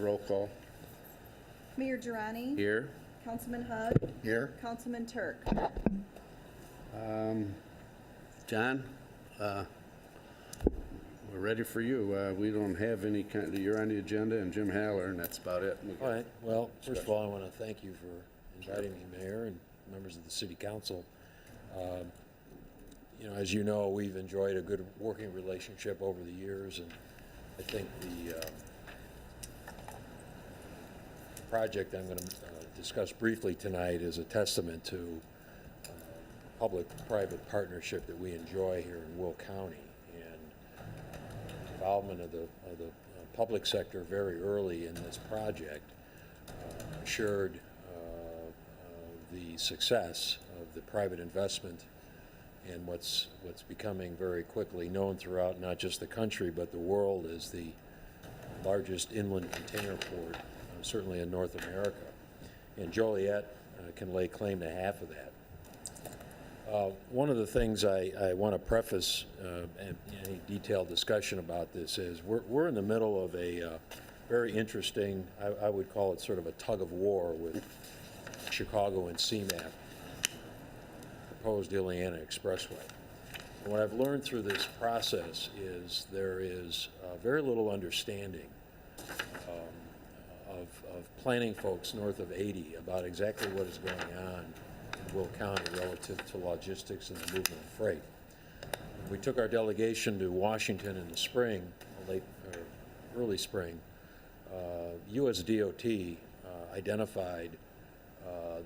roll call. Mayor Girani. Here. Councilman Hug. Here. Councilman Turk. John, we're ready for you. We don't have any you're on the agenda, and Jim Haller, and that's about it. All right. Well, first of all, I want to thank you for inviting me, Mayor, and members of the City Council. As you know, we've enjoyed a good working relationship over the years, and I think the project I'm going to discuss briefly tonight is a testament to public-private partnership that we enjoy here in Will County, and involvement of the public sector very early in this project assured the success of the private investment and what's becoming very quickly known throughout not just the country but the world as the largest inland container port, certainly in North America. And Joliet can lay claim to half of that. One of the things I want to preface any detailed discussion about this is we're in the middle of a very interesting, I would call it sort of a tug of war with Chicago and CMAP, proposed Ileana Expressway. And what I've learned through this process is there is very little understanding of planning folks north of 80 about exactly what is going on in Will County relative to logistics and the movement of freight. We took our delegation to Washington in the spring, early spring. US DOT identified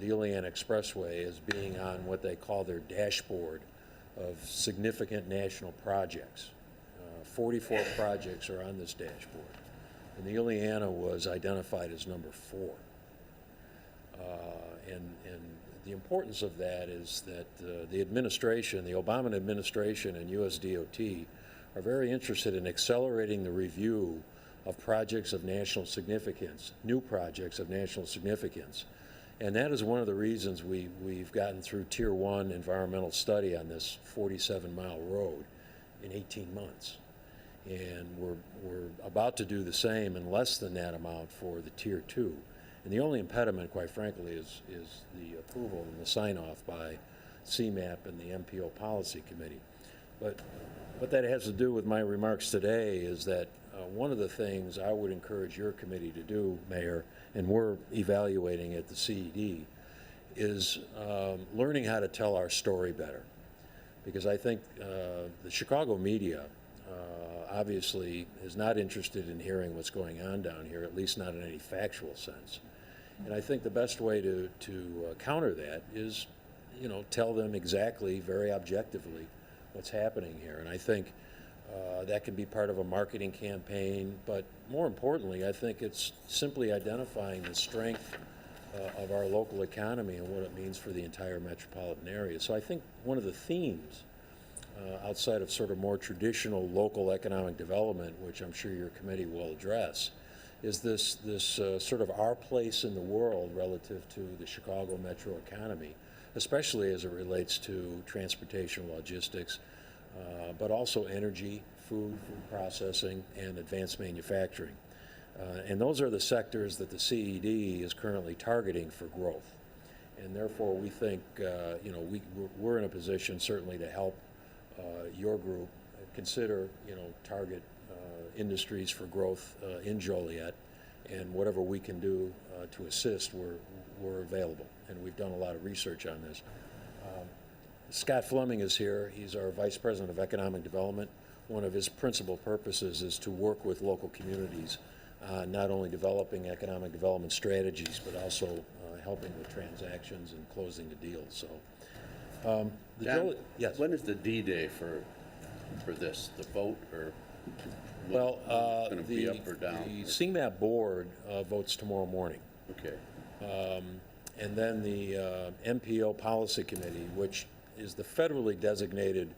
the Ileana Expressway as being on what they call their dashboard of significant national projects. 44 projects are on this dashboard, and the Ileana was identified as number 4. And the importance of that is that the administration, the Obama administration and US DOT are very interested in accelerating the review of projects of national significance, new projects of national significance. And that is one of the reasons we've gotten through Tier 1 environmental study on this 47-mile road in 18 months. And we're about to do the same in less than that amount for the Tier 2. And the only impediment, quite frankly, is the approval and the sign-off by CMAP and the MPO Policy Committee. But what that has to do with my remarks today is that one of the things I would encourage your committee to do, Mayor, and we're evaluating at the CED, is learning how to tell our story better. Because I think the Chicago media obviously is not interested in hearing what's going on down here, at least not in any factual sense. And I think the best way to counter that is, tell them exactly, very objectively, what's happening here. And I think that can be part of a marketing campaign, but more importantly, I think it's simply identifying the strength of our local economy and what it means for the entire metropolitan area. So I think one of the themes outside of sort of more traditional local economic development, which I'm sure your committee will address, is this sort of our place in the world relative to the Chicago metro economy, especially as it relates to transportation, logistics, but also energy, food processing, and advanced manufacturing. And those are the sectors that the CED is currently targeting for growth. And therefore, we think, we're in a position certainly to help your group consider, target industries for growth in Joliet, and whatever we can do to assist, we're available. And we've done a lot of research on this. Scott Fleming is here. He's our Vice President of Economic Development. One of his principal purposes is to work with local communities, not only developing economic development strategies, but also helping with transactions and closing the deals. So, John, yes. When is the D-Day for this? The vote, or well, going to be up or down? The CMAP board votes tomorrow morning. Okay. And then the MPO Policy Committee, which is the federally designated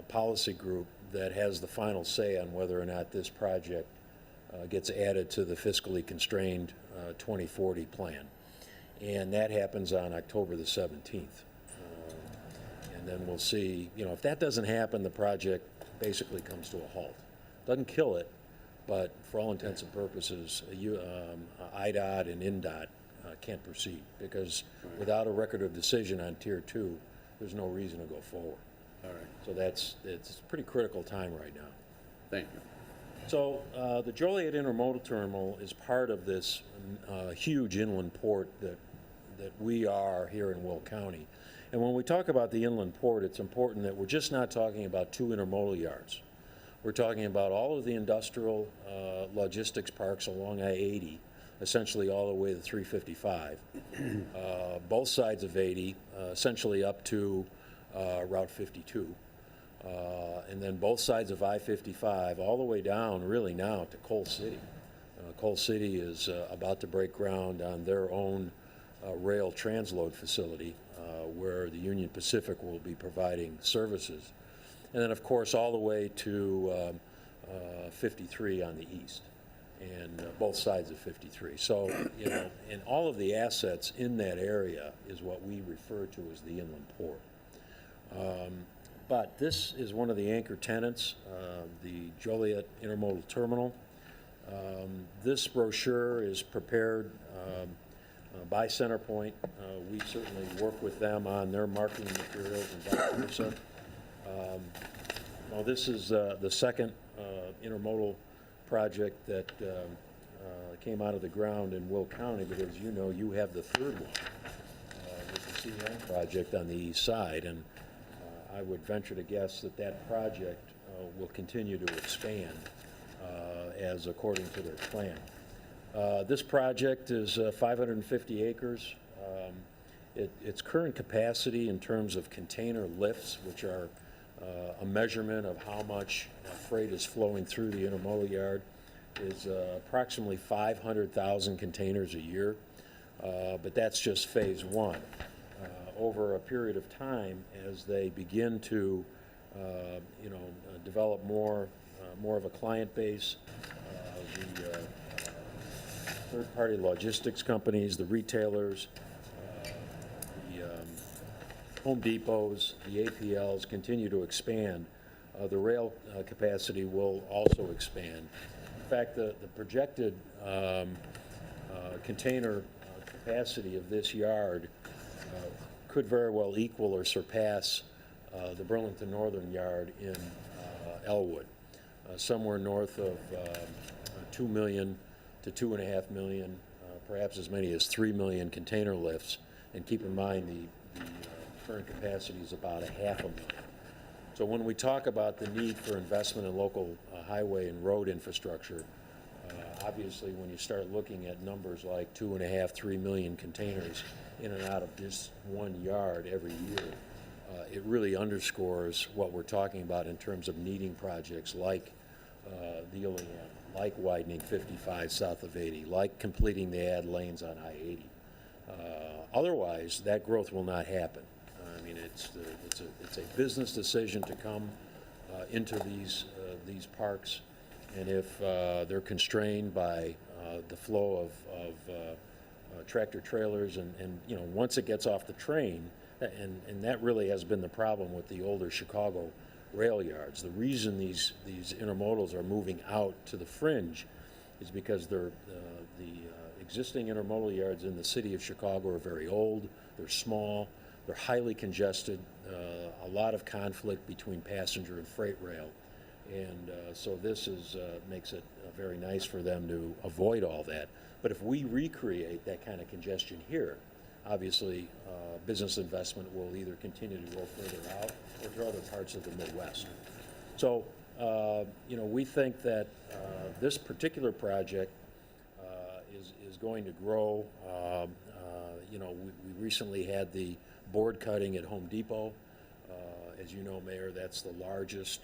policy group that has the final say on whether or not this project gets added to the fiscally constrained 2040 plan. And that happens on October the 17th. And then we'll see, if that doesn't happen, the project basically comes to a halt. Doesn't kill it, but for all intents and purposes, IDOT and INDOT can't proceed, because without a record of decision on Tier 2, there's no reason to go forward. All right, So it's a pretty critical time right now. thank you. So the Joliet Intermodal Terminal is part of this huge inland port that we are here in Will County. And when we talk about the inland port, it's important that we're just not talking about 2 intermodal yards. We're talking about all of the industrial logistics parks along I-80, essentially all the way to 355, both sides of 80, essentially up to Route 52. And then both sides of I-55 all the way down really now to Coal City. Coal City is about to break ground on their own rail transload facility where the Union Pacific will be providing services. And then of course all the way to 53 on the east and both sides of 53. So, you know, and all of the assets in that area is what we refer to as the inland port. But this is one of the anchor tenants, the Joliet Intermodal Terminal. This brochure is prepared by Centerpoint. We certainly work with them on their marketing materials and vice versa. Well, this is the second intermodal project that came out of the ground in Will County, but as you know, you have the third one with the CN project on the east side. And I would venture to guess that that project will continue to expand as according to their plan. This project is 550 acres. Its current capacity in terms of container lifts, which are a measurement of how much freight is flowing through the intermodal yard, is approximately 500,000 containers a year. But that's just phase one. Over a period of time, as they begin to, develop more of a client base, the third-party logistics companies, the retailers, the Home Depots, the APLs continue to expand. The rail capacity will also expand. In fact, the projected container capacity of this yard could very well equal or surpass the Burlington Northern Yard in Elwood, somewhere north of 2 million to 2.5 million, perhaps as many as 3 million container lifts. And keep in mind the current capacity is about 500,000. So when we talk about the need for investment in local highway and road infrastructure, obviously when you start looking at numbers like 2.5, 3 million containers in and out of this one yard every year, it really underscores what we're talking about in terms of needing projects like the Ilian, like widening 55 south of 80, like completing the add lanes on I-80. Otherwise, that growth will not happen. I mean, it's a business decision to come into these parks, and if they're constrained by the flow of tractor trailers, and you know, once it gets off the train, and that really has been the problem with the older Chicago rail yards. The reason these intermodals are moving out to the fringe is because the existing intermodal yards in the city of Chicago are very old, they're small, they're highly congested, a lot of conflict between passenger and freight rail. And so this makes it very nice for them to avoid all that. But if we recreate that kind of congestion here, obviously business investment will either continue to go further out or to other parts of the Midwest. So, we think that this particular project is going to grow. We recently had the board cutting at Home Depot. As you know, Mayor, that's the largest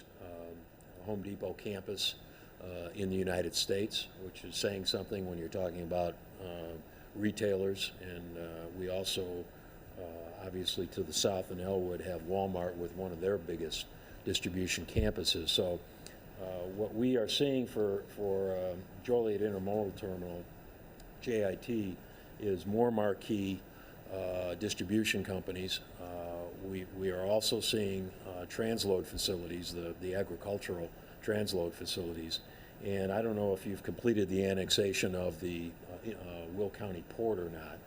Home Depot campus in the United States, which is saying something when you're talking about retailers. And we also, obviously to the south in Elwood, have Walmart with one of their biggest distribution campuses. So what we are seeing for Joliet Intermodal Terminal, JIT, is more marquee distribution companies. We are also seeing transload facilities, the agricultural transload facilities, And I don't know if you've completed the annexation of the Will County Port or not,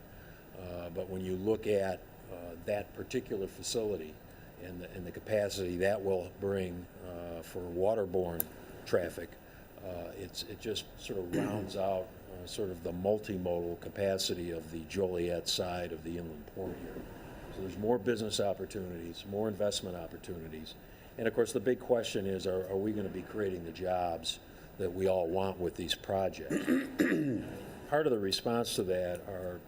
but when you look at that particular facility and the capacity that will bring for waterborne traffic, it just sort of rounds out sort of the multimodal capacity of the Joliet side of the inland port here. So there's more business opportunities, more investment opportunities. And of course, the big question is, are we going to be creating the jobs that we all want with these projects? Part of the response to that are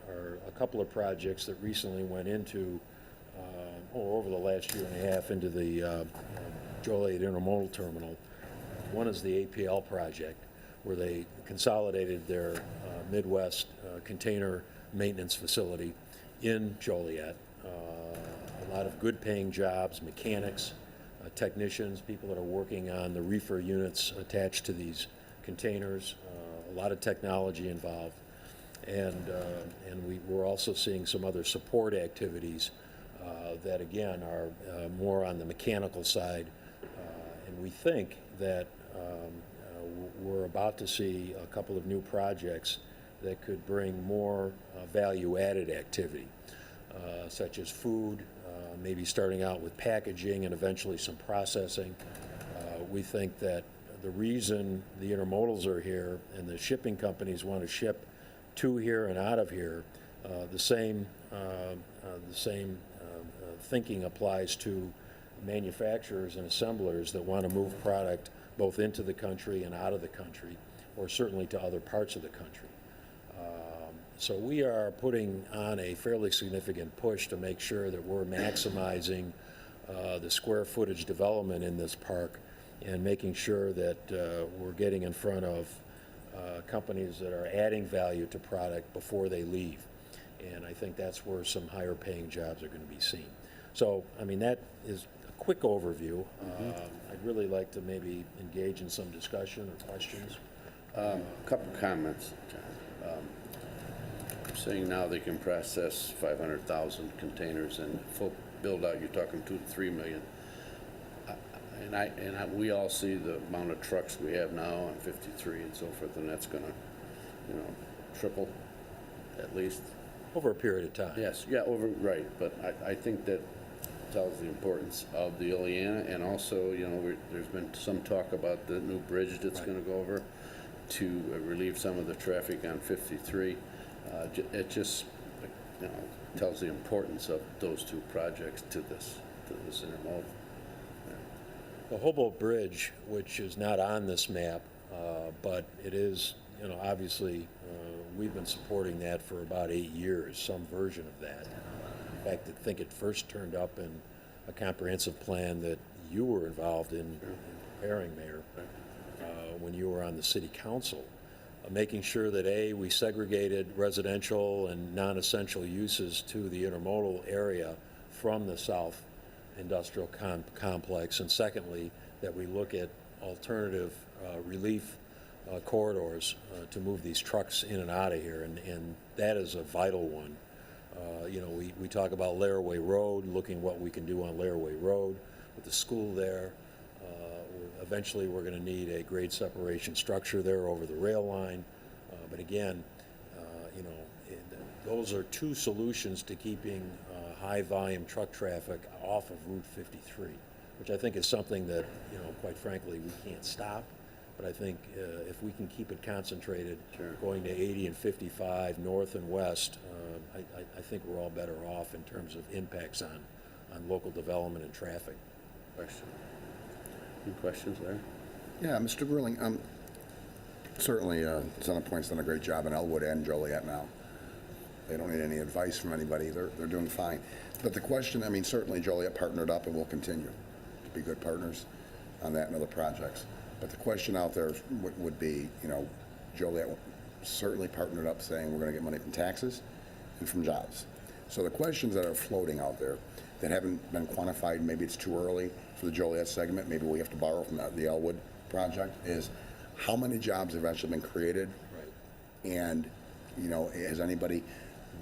a couple of projects that recently went into, over the last year and a half, into the Joliet Intermodal Terminal. One is the APL project, where they consolidated their Midwest container maintenance facility in Joliet. A lot of good paying jobs, mechanics, technicians, people that are working on the reefer units attached to these containers, a lot of technology involved. And we're also seeing some other support activities that again are more on the mechanical side. And we think that we're about to see a couple of new projects that could bring more value-added activity, such as food, maybe starting out with packaging and eventually some processing. We think that the reason the intermodals are here and the shipping companies want to ship to here and out of here, the same thinking applies to manufacturers and assemblers that want to move product both into the country and out of the country, or certainly to other parts of the country. So we are putting on a fairly significant push to make sure that we're maximizing the square footage development in this park and making sure that we're getting in front of companies that are adding value to product before they leave. And I think that's where some higher paying jobs are going to be seen. So, I mean, that is a quick overview. I'd really like to maybe engage in some discussion or questions. A couple comments, John. Saying now they can process 500,000 containers and full build out, you're talking 2 to 3 million. We all see the amount of trucks we have now on 53 and so forth, and that's going to, triple at least. Over a period of time. Yes, yeah, right. But I think that tells the importance of the Ileana, and also, there's been some talk about the new bridge that's going to go over to relieve some of the traffic on 53. It just, tells the importance of those two projects to this intermodal. The Hobo Bridge, which is not on this map, but it is, obviously, we've been supporting that for about 8 years, some version of that. In fact, I think it first turned up in a comprehensive plan that you were involved in preparing, Mayor, when you were on the city council, making sure that we segregated residential and non-essential uses to the intermodal area from the south industrial complex, and secondly, that we look at alternative relief corridors to move these trucks in and out of here, and that is a vital one. We talk about Laraway Road, looking what we can do on Laraway Road with the school there. Eventually, we're going to need a grade separation structure there over the rail line. But again, those are two solutions to keeping high volume truck traffic off of Route 53, which I think is something that, quite frankly, we can't stop. But I think if we can keep it concentrated, going to 80 and 55 north and west, I think we're all better off in terms of impacts on local development and traffic. Question. Any questions there? Yeah, Mr. Grilling, certainly CenterPoint's done a great job in Elwood and Joliet now. They don't need any advice from anybody. They're doing fine. But the question, certainly Joliet partnered up and will continue to be good partners on that and other projects. But the question out there would be, Joliet certainly partnered up saying we're going to get money from taxes and from jobs. So the questions that are floating out there that haven't been quantified, maybe it's too early for the Joliet segment, maybe we have to borrow from the Elwood project, is how many jobs have actually been created? Right. And, has anybody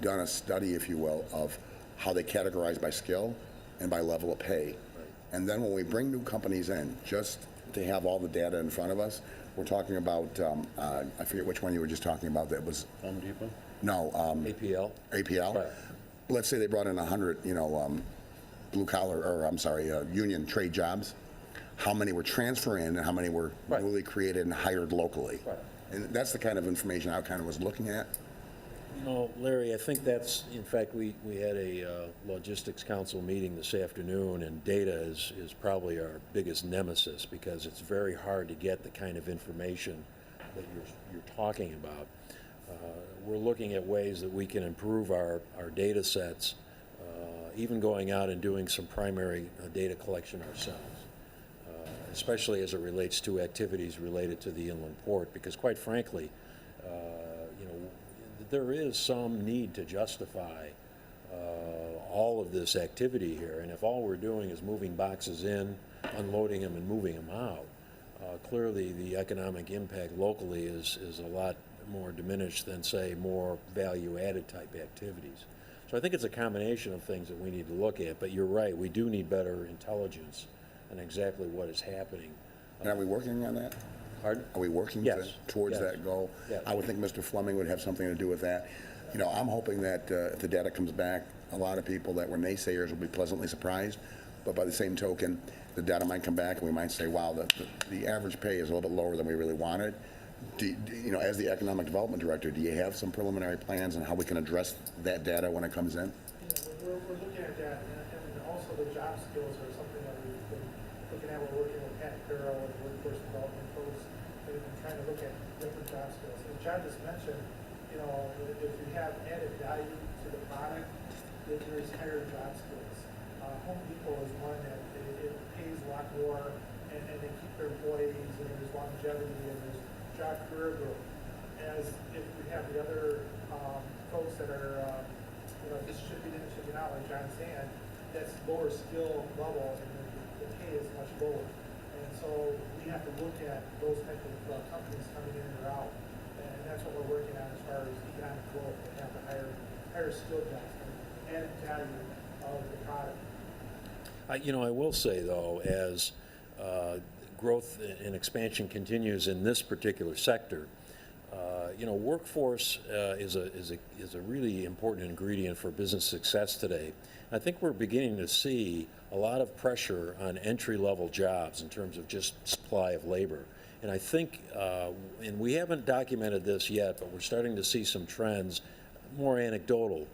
done a study, if you will, of how they categorize by skill and by level of pay? Right. And then when we bring new companies in, just to have all the data in front of us, we're talking about, I forget which one you were just talking about, that was, Home Depot? no, APL? APL? Right. Let's say they brought in 100, blue collar, or I'm sorry, union trade jobs. How many were transferring in and how many were Right. newly created and hired locally? Right. And that's the kind of information I kind of was looking at. No, Larry, I think that's, in fact, we had a logistics council meeting this afternoon, and data is probably our biggest nemesis because it's very hard to get the kind of information that you're talking about. We're looking at ways that we can improve our data sets, even going out and doing some primary data collection ourselves, especially as it relates to activities related to the inland port, because quite frankly, there is some need to justify all of this activity here, and if all we're doing is moving boxes in, unloading them, and moving them out, clearly the economic impact locally is a lot more diminished than, say, more value-added type activities. So I think it's a combination of things that we need to look at, but you're right, we do need better intelligence on exactly what is happening. And are we working on that? Pardon? Are we working Yes. towards Yes. that goal? Yes. I would think Mr. Fleming would have something to do with that. I'm hoping that if the data comes back, a lot of people that were naysayers will be pleasantly surprised. But by the same token, the data might come back and we might say, wow, the average pay is a little bit lower than we really wanted. As the economic development director, do you have some preliminary plans on how we can address that data when it comes in? We're looking at that, and also the job skills are something that we've been looking at. We're working with Pat Carroll and workforce development folks. They've been trying to look at different job skills. And John just mentioned, if you have added value to the product, that there's higher job skills. Home Depot is one that it pays a lot more, and they keep their employees, and there's longevity, and there's job career growth. As if we have the other folks that are, this should be in, should be out, like John's saying, that's lower skill level, and the pay is much lower. And so we have to look at those type of companies coming in or out, and that's what we're working on as far as economic growth. We have to hire skill jobs and add value of the product. I will say, though, as growth and expansion continues in this particular sector, workforce is a really important ingredient for business success today. I think we're beginning to see a lot of pressure on entry-level jobs in terms of just supply of labor. And I think, and we haven't documented this yet, but we're starting to see some trends, more anecdotal,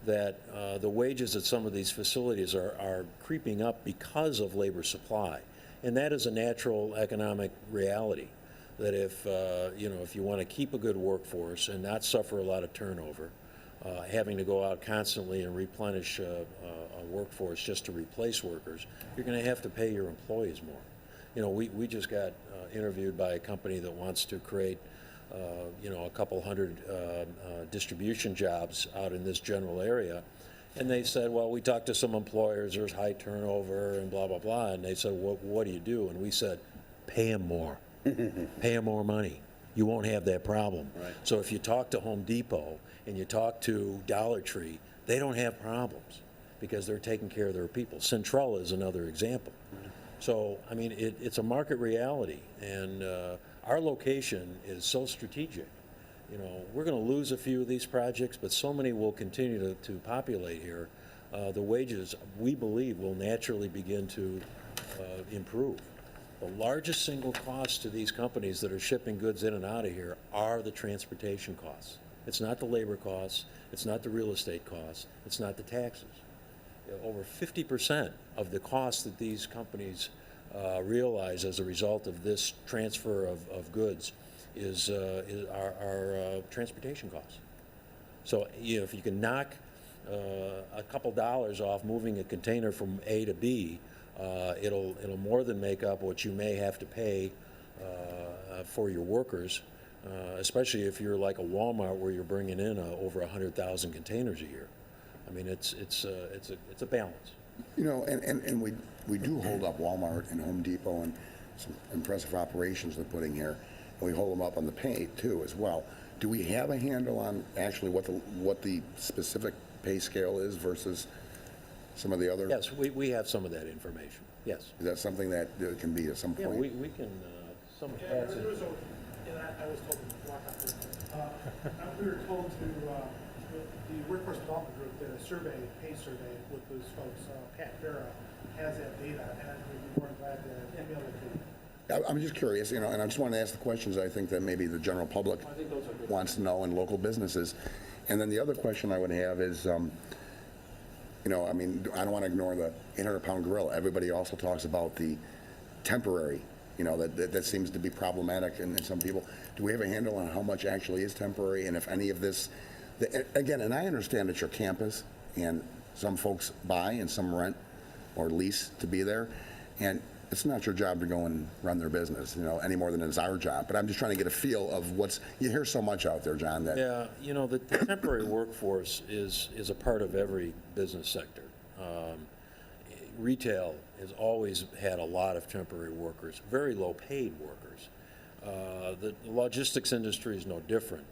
that the wages at some of these facilities are creeping up because of labor supply. And that is a natural economic reality, that if you want to keep a good workforce and not suffer a lot of turnover, having to go out constantly and replenish a workforce just to replace workers, you're going to have to pay your employees more. We just got interviewed by a company that wants to create a couple hundred distribution jobs out in this general area. And they said, well, we talked to some employers, there's high turnover and blah, blah, blah. And they said, what do you do? And we said, pay them more. Pay them more money. You won't have that problem. Right. So if you talk to Home Depot and you talk to Dollar Tree, they don't have problems because they're taking care of their people. Centrella is another example. So, it's a market reality. And our location is so strategic. We're going to lose a few of these projects, but so many will continue to populate here. The wages, we believe, will naturally begin to improve. The largest single cost to these companies that are shipping goods in and out of here are the transportation costs. It's not the labor costs, it's not the real estate costs, it's not the taxes. Over 50% of the costs that these companies realize as a result of this transfer of goods is our transportation costs. So if you can knock a couple dollars off moving a container from A to B, it'll more than make up what you may have to pay for your workers, especially if you're like a Walmart where you're bringing in over 100,000 containers a year. It's a balance. And we do hold up Walmart and Home Depot and some impressive operations they're putting here. And we hold them up on the pay, too, as well. Do we have a handle on actually what the specific pay scale is versus some of the other? Yes, we have some of that information, yes. Is that something that can be at some Yeah, point? we can Someone Yeah, adds there it. was a, and I was told to walk out there. We were told to, the Workforce Development Group did a survey, pay survey with those folks. Pat Farrow has that data, and we'd be more than glad to email it to you. I'm just curious, you know, and I just want to ask the questions I think that maybe the general public I think those are good. wants to know in local businesses. And then the other question I would have is, you know, I mean, I don't want to ignore the 800-pound gorilla. Everybody also talks about the temporary, you know, that seems to be problematic in some people. Do we have a handle on how much actually is temporary, and if any of this, again, and I understand it's your campus, and some folks buy and some rent or lease to be there, and it's not your job to go and run their business, you know, any more than it's our job. But I'm just trying to get a feel of what's, you hear so much out there, John, that Yeah, you know, the temporary workforce is a part of every business sector. Retail has always had a lot of temporary workers, very low-paid workers. The logistics industry is no different.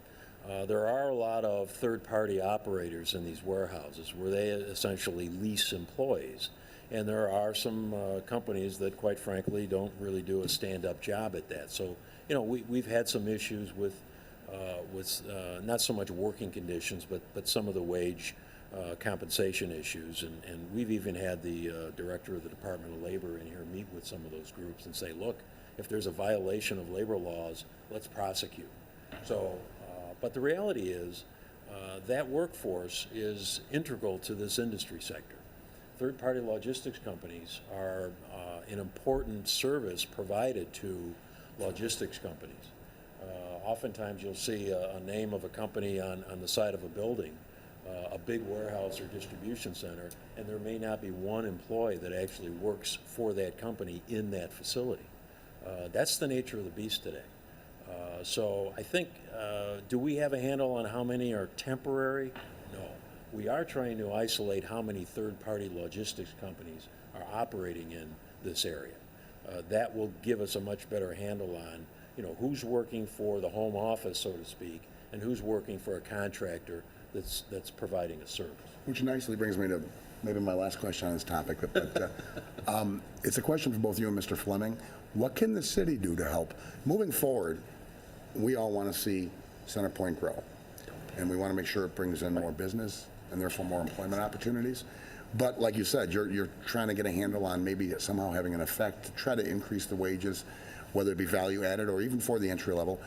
There are a lot of third-party operators in these warehouses where they essentially lease employees. And there are some companies that, quite frankly, don't really do a stand-up job at that. So, you know, we've had some issues with not so much working conditions, but some of the wage compensation issues. And we've even had the director of the Department of Labor in here meet with some of those groups and say, look, if there's a violation of labor laws, let's prosecute. So, but the reality is that workforce is integral to this industry sector. Third-party logistics companies are an important service provided to logistics companies. Oftentimes you'll see a name of a company on the side of a building, a big warehouse or distribution center, and there may not be one employee that actually works for that company in that facility. That's the nature of the beast today. So I think, do we have a handle on how many are temporary? No. We are trying to isolate how many third-party logistics companies are operating in this area. That will give us a much better handle on, you know, who's working for the home office, so to speak, and who's working for a contractor that's providing a service. which nicely brings me to maybe my last question on this topic, but it's a question for both you and Mr. Fleming. What can the city do to help? Moving forward, we all want to see Center Point grow, and we want to make sure it brings in more business and therefore more employment opportunities. But like you said, you're trying to get a handle on maybe somehow having an effect to try to increase the wages, whether it be value added or even for the entry level.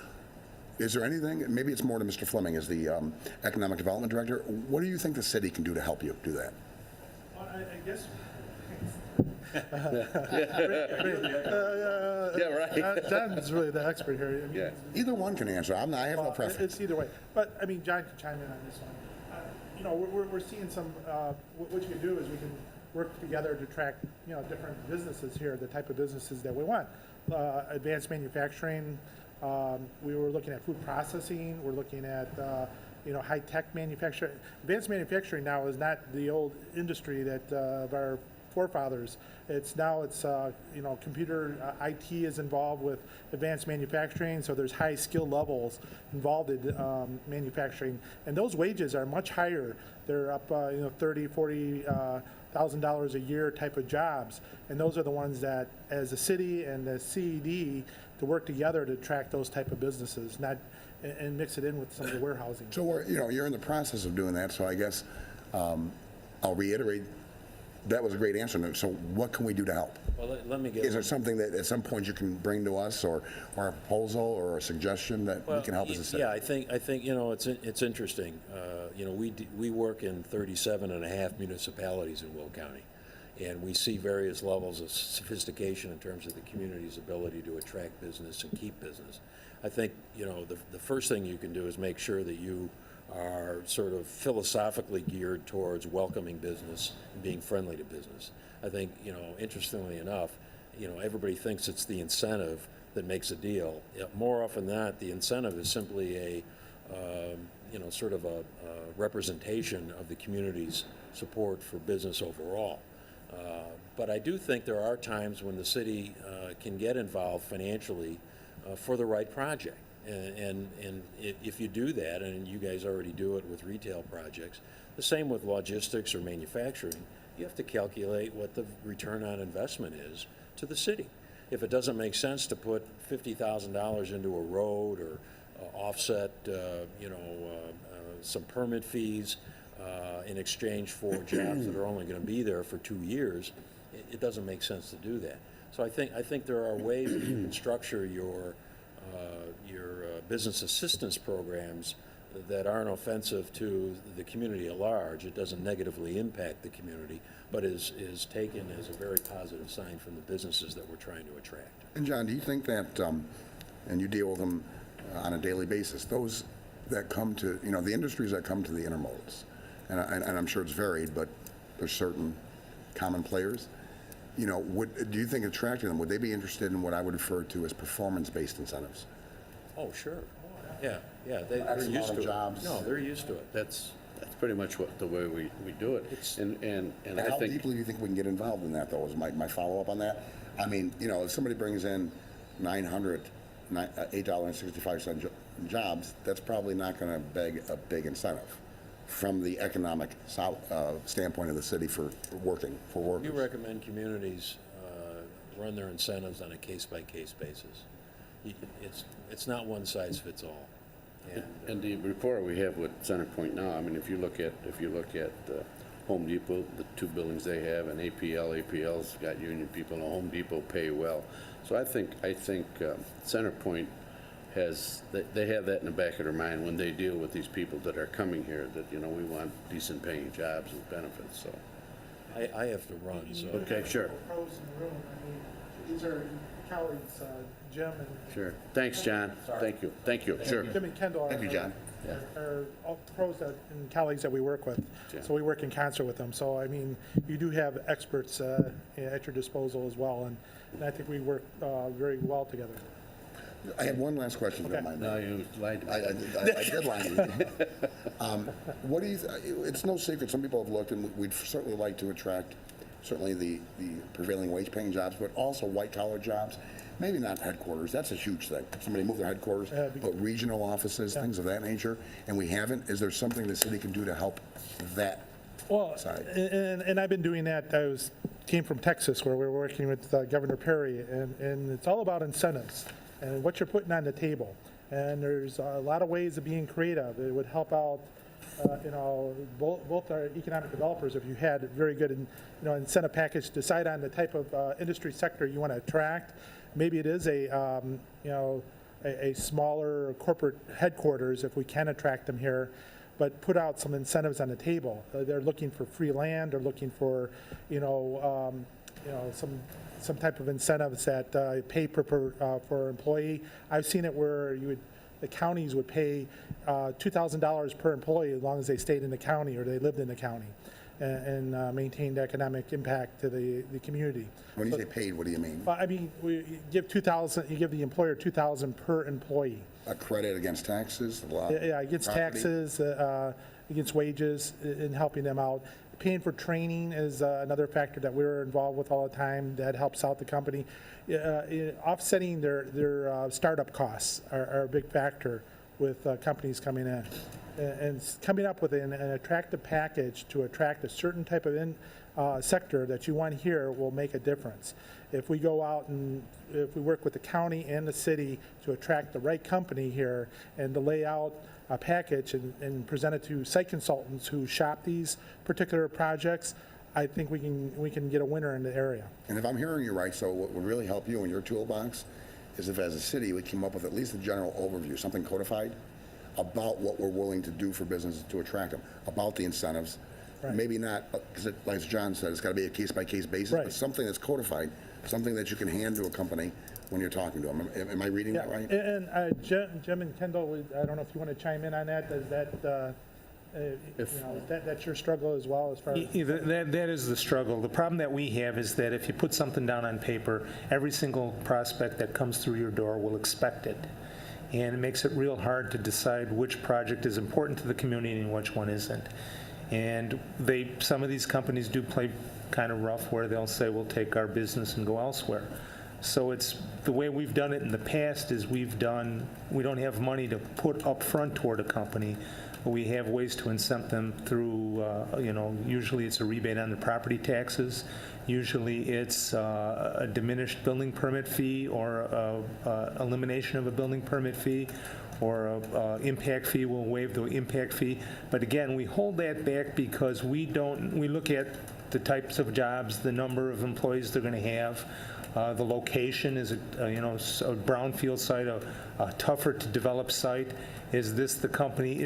Is there anything, maybe it's more to Mr. Fleming as the Economic Development Director, what do you think the city can do to help you do that? Well, I guess. Yeah, right. John's really the expert here. I mean, Yeah. Either one can answer. I have no well, preference. It's either way. But, I mean, John can chime in on this one. You know, we're seeing some, what you can do is we can work together to track, you know, different businesses here, the type of businesses that we want. Advanced manufacturing, we were looking at food processing, we're looking at, you know, high-tech manufacturing. Advanced manufacturing now is not the old industry that of our forefathers. It's, you know, computer, IT is involved with advanced manufacturing, so there's high skill levels involved in manufacturing. And those wages are much higher. They're up, you know, $30,000, $40,000 a year type of jobs. And those are the ones that, as a city and the CED, to work together to track those type of businesses, not and mix it in with some of the warehousing. So you're in the process of doing that, so I guess I'll reiterate, that was a great answer. So what can we do to help? Well, let me get. Is there something that at some point you can bring to us, or a proposal or a suggestion that we can help as a city? Yeah, I think you know, it's interesting. You know, we work in 37 and a half municipalities in Will County, and we see various levels of sophistication in terms of the community's ability to attract business and keep business. I think, you know, the first thing you can do is make sure that you are sort of philosophically geared towards welcoming business and being friendly to business. I think, you know, interestingly enough, you know, everybody thinks it's the incentive that makes a deal. More often than not, the incentive is simply a, you know, sort of a representation of the community's support for business overall. But I do think there are times when the city can get involved financially for the right project. And if you do that, and you guys already do it with retail projects, the same with logistics or manufacturing, you have to calculate what the return on investment is to the city. if it doesn't make sense to put $50,000 into a road or offset, some permit fees in exchange for jobs that are only going to be there for 2 years, it doesn't make sense to do that. So I think there are ways that you can structure your business assistance programs that aren't offensive to the community at large. It doesn't negatively impact the community, but is taken as a very positive sign from the businesses that we're trying to attract. And John, do you think that, and you deal with them on a daily basis, those that come to, the industries that come to the intermodals, and I'm sure it's varied, but there's certain common players, do you think attracting them, would they be interested in what I would refer to as performance-based incentives? Oh, sure. Yeah, they're X amount used of to it. jobs. No, they're used to it. That's pretty much the way we do it. And I How think, deeply do you think we can get involved in that, though, is my follow-up on that? I mean, if somebody brings in $8.65 jobs, that's probably not going to beg a big incentive from the economic standpoint of the city for working, for workers. We recommend communities run their incentives on a case-by-case basis. It's not one size fits all. and the rapport we have with Centerpoint now, I mean, if you look at Home Depot, the 2 buildings they have, and APL's got union people, and Home Depot pay well. So I think Centerpoint they have that in the back of their mind when they deal with these people that are coming here, that, we want decent paying jobs and benefits, so. I have to run, so. Okay, sure. Pros in the room, I mean, these are colleagues, Jim and. Sure. Thanks, John. Thank you. Sure. Jim and Kendall Thank you, John. are all pros and colleagues that we work with. Yeah. So we work in concert with them. So, I mean, you do have experts at your disposal as well, and I think we work very well together. I have one last question, if you don't mind. No, you lied to me. I did lie to you. What do you, it's no secret, some people have looked, and we'd certainly like to attract certainly the prevailing wage paying jobs, but also white collar jobs. Maybe not headquarters, that's a huge thing. Somebody move their headquarters, but regional offices, things of that nature, and we haven't. Is there something the city can do to help that side? And I've been doing that. Came from Texas, where we were working with Governor Perry, and it's all about incentives and what you're putting on the table. And there's a lot of ways of being creative. It would help out, both our economic developers if you had a very good, incentive package. Decide on the type of industry sector you want to attract. Maybe it is a smaller corporate headquarters if we can attract them here, but put out some incentives on the table. They're looking for free land. They're looking for, some type of incentives that pay for employee. I've seen it where the counties would pay $2,000 per employee as long as they stayed in the county or they lived in the county and maintained economic impact to the community. When you say paid, what do you mean? I mean, you give the employer $2,000 per employee. A credit against taxes? Yeah, against property? taxes, against wages, in helping them out. Paying for training is another factor that we're involved with all the time that helps out the company. Offsetting their startup costs are a big factor with companies coming in. And coming up with an attractive package to attract a certain type of sector that you want here will make a difference. If we go out and if we work with the county and the city to attract the right company here and to lay out a package and present it to site consultants who shop these particular projects, I think we can get a winner in the area. And if I'm hearing you right, so what would really help you in your toolbox is if as a city we came up with at least a general overview, something codified about what we're willing to do for businesses to attract them, about the incentives. Right. Maybe not, because like John said, it's got to be a case-by-case basis, Right. but something that's codified, something that you can hand to a company when you're talking to them. Am I reading that right? And Jim and Kendall, I don't know if you want to chime in on that. Does that, that's your struggle as well as far as? That is the struggle. The problem that we have is that if you put something down on paper, every single prospect that comes through your door will expect it. And it makes it real hard to decide which project is important to the community and which one isn't. And some of these companies do play kind of rough where they'll say, we'll take our business and go elsewhere. So it's the way we've done it in the past is we don't have money to put up front toward a company. but we have ways to incent them through, usually it's a rebate on the property taxes. Usually it's a diminished building permit fee or elimination of a building permit fee, or a impact fee. We'll waive the impact fee. But again, we hold that back because we look at the types of jobs, the number of employees they're going to have. The location is, a brownfield site, a tougher to develop site. Is this company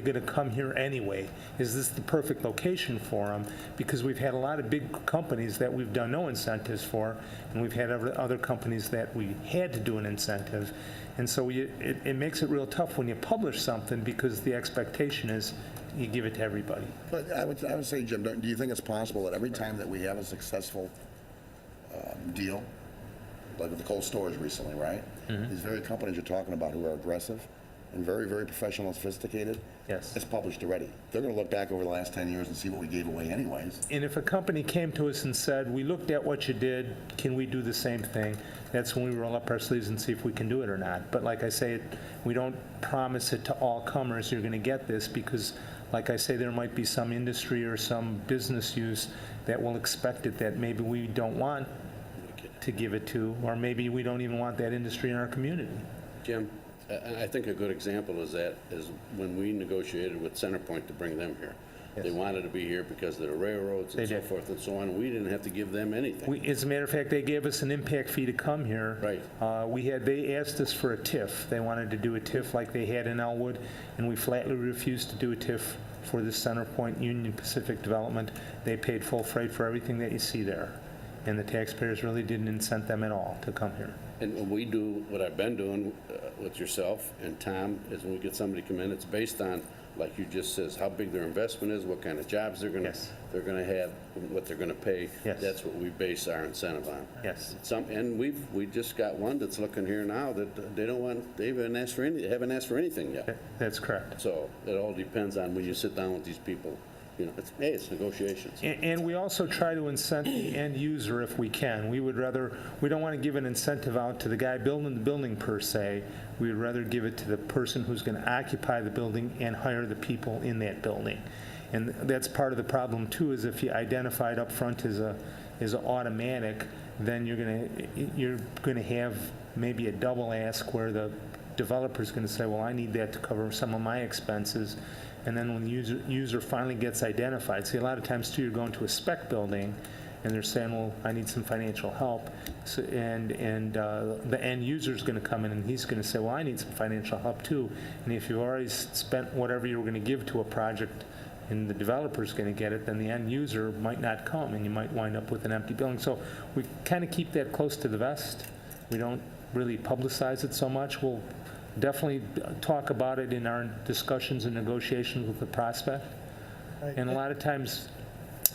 going to come here anyway? Is this the perfect location for them? Because we've had a lot of big companies that we've done no incentives for, and we've had other companies that we had to do an incentive. And so it makes it real tough when you publish something, because the expectation is you give it to everybody. But I would say, Jim, do you think it's possible that every time that we have a successful deal, like with the cold storage recently, right? These very companies you're talking about who are aggressive and very, very professional and sophisticated, Yes. it's published already. They're going to look back over the last 10 years and see what we gave away anyways. And if a company came to us and said, we looked at what you did, can we do the same thing? That's when we roll up our sleeves and see if we can do it or not. But like I say, we don't promise it to all comers, you're going to get this, because like I say, there might be some industry or some business use that will expect it that maybe we don't want to give it to, or maybe we don't even want that industry in our community. Jim, I think a good example is when we negotiated with Centerpoint to bring them here. Yes. They wanted to be here because of the railroads and They so did. forth and so on. We didn't have to give them anything. As a matter of fact, they gave us an impact fee to come here. Right. They asked us for a TIF. They wanted to do a TIF like they had in Elwood, and we flatly refused to do a TIF for the Centerpoint Union Pacific development. They paid full freight for everything that you see there, and the taxpayers really didn't incent them at all to come here. And when we do what I've been doing with yourself and Tom, is when we get somebody come in, it's based on, like you just says, how big their investment is, what kind of jobs they're going to Yes. have, what they're going to pay. Yes. That's what we base our incentive on. Yes. And we just got one that's looking here now that they haven't asked for anything yet. That's correct. So it all depends on when you sit down with these people. It's negotiations. And we also try to incent the end user if we can. We don't want to give an incentive out to the guy building the building per se. We would rather give it to the person who's going to occupy the building and hire the people in that building. And that's part of the problem too, is if you identify it up front as an automatic, then you're going to have maybe a double ask where the developer's going to say, well, I need that to cover some of my expenses. And then when the user finally gets identified, see, a lot of times too, you're going to a spec building and they're saying, well, I need some financial help. So, and the end user's going to come in and he's going to say, well, I need some financial help too. And if you've already spent whatever you were going to give to a project and the developer's going to get it, then the end user might not come and you might wind up with an empty building. So we kind of keep that close to the vest. We don't really publicize it so much. We'll definitely talk about it in our discussions and negotiations with the prospect. Right. And a lot of times,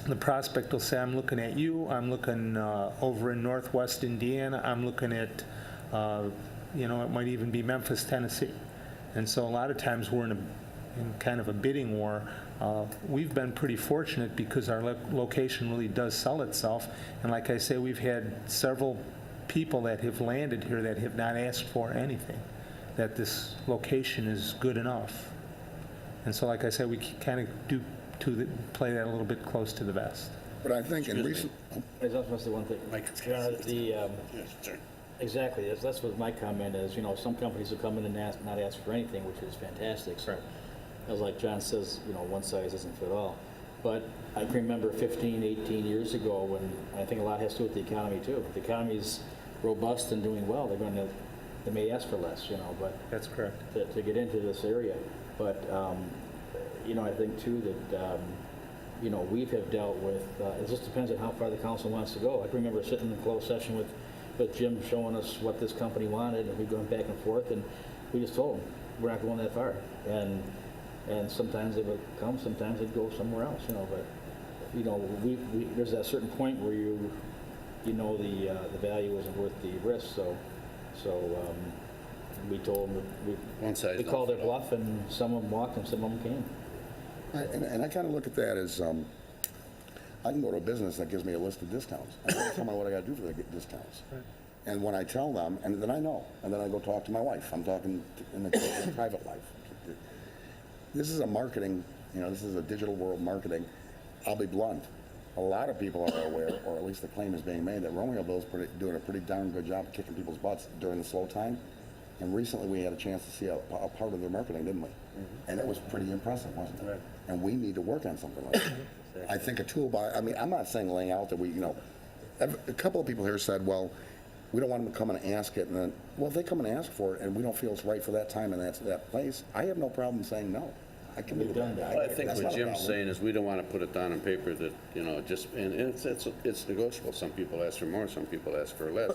the prospect will say, I'm looking at you, I'm looking over in Northwest Indiana, I'm looking at, it might even be Memphis, Tennessee. And so a lot of times we're in kind of a bidding war. We've been pretty fortunate because our location really does sell itself. And like I say, we've had several people that have landed here that have not asked for anything, that this location is good enough. And so, like I said, we kind of do play that a little bit close to the vest. But I think in recent, I just want to say one thing. Your Honor, Yes, sir. exactly, that's what my comment is. Some companies will come in and not ask for anything, which is fantastic. So, as like John says, one size doesn't fit all. But I can remember 15, 18 years ago when I think a lot has to do with the economy too. If the economy's robust and doing well, they may ask for less, but That's correct. to get into this area. But, I think too that, we have dealt with, it just depends on how far the council wants to go. I can remember sitting in closed session with Jim showing us what this company wanted, and we going back and forth, and we just told him, we're not going that far. And sometimes they would come, sometimes they'd go somewhere else, but, there's that certain point where the value isn't worth the risk, so we told them, One size we called don't their bluff, and some of them walked and some of them came. and I kind of look at that as, I can go to a business that gives me a list of discounts. I don't tell them what I got to do for the discounts. And when I tell them, and then I know, and then I go talk to my wife. I'm talking in the private life. this is a marketing, this is a digital world marketing. I'll be blunt. A lot of people are aware, or at least the claim is being made, that Romeoville's doing a pretty darn good job of kicking people's butts during the slow time. And recently we had a chance to see a part of their marketing, didn't we? And it was pretty impressive, wasn't it? Right. And we need to work on something like that. I think a toolbox, I'm not saying laying out that a couple of people here said, well, we don't want them to come and ask it, and then, well, if they come and ask for it and we don't feel it's right for that time and that place, I have no problem saying no. I can live with that. Well, I think That's what not a Jim's problem. saying is we don't want to put it down on paper that, and it's negotiable. Some people ask for more, some people ask for less.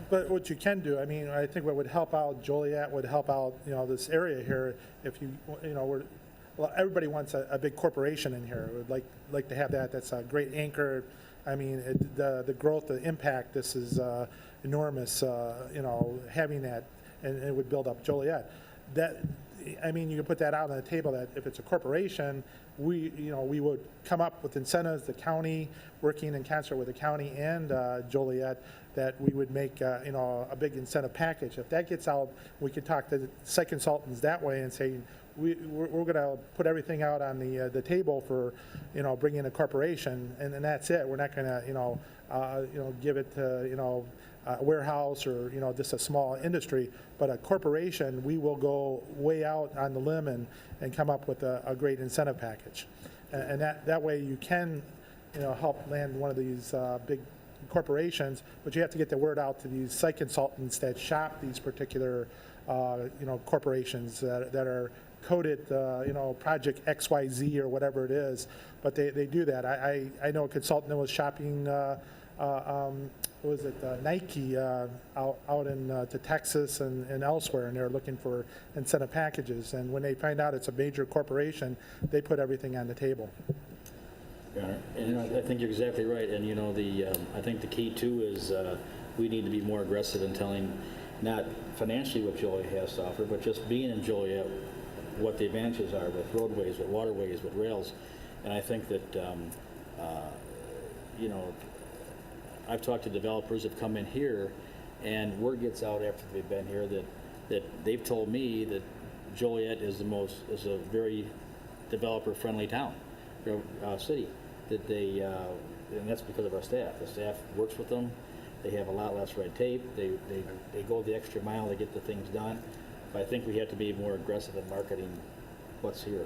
But what you can do, I think what would help out Joliet would help out, this area here, if well, everybody wants a big corporation in here. Would like to have that. That's a great anchor. The growth, the impact, this is enormous, having that, and it would build up Joliet. You can put that out on the table that if it's a corporation, we would come up with incentives, the county, working in concert with the county and Joliet, that we would make, a big incentive package. If that gets out, we could talk to site consultants that way and say, we're going to put everything out on the table for, bringing in a corporation, and that's it. We're not going to, give it to, a warehouse or, just a small industry, but a corporation, we will go way out on the limb and come up with a great incentive package. And that way you can, help land one of these big corporations, but you have to get the word out to these site consultants that shop these particular, corporations that are coded, project XYZ or whatever it is, but they do that. I know a consultant that was shopping, Nike out in to Texas and elsewhere, and they're looking for incentive packages. And when they find out it's a major corporation, they put everything on the table. Yeah, and I think you're exactly right. And I think the key too is we need to be more aggressive in telling, not financially what Joliet has to offer, but just being in Joliet, what the advantages are with roadways, with waterways, with rails. And I think that I've talked to developers that come in here, and word gets out after they've been here that they've told me that Joliet is a very developer-friendly town, city. That and that's because of our staff. The staff works with them. They have a lot less red tape. They go the extra mile to get the things done. But I think we have to be more aggressive in marketing what's here.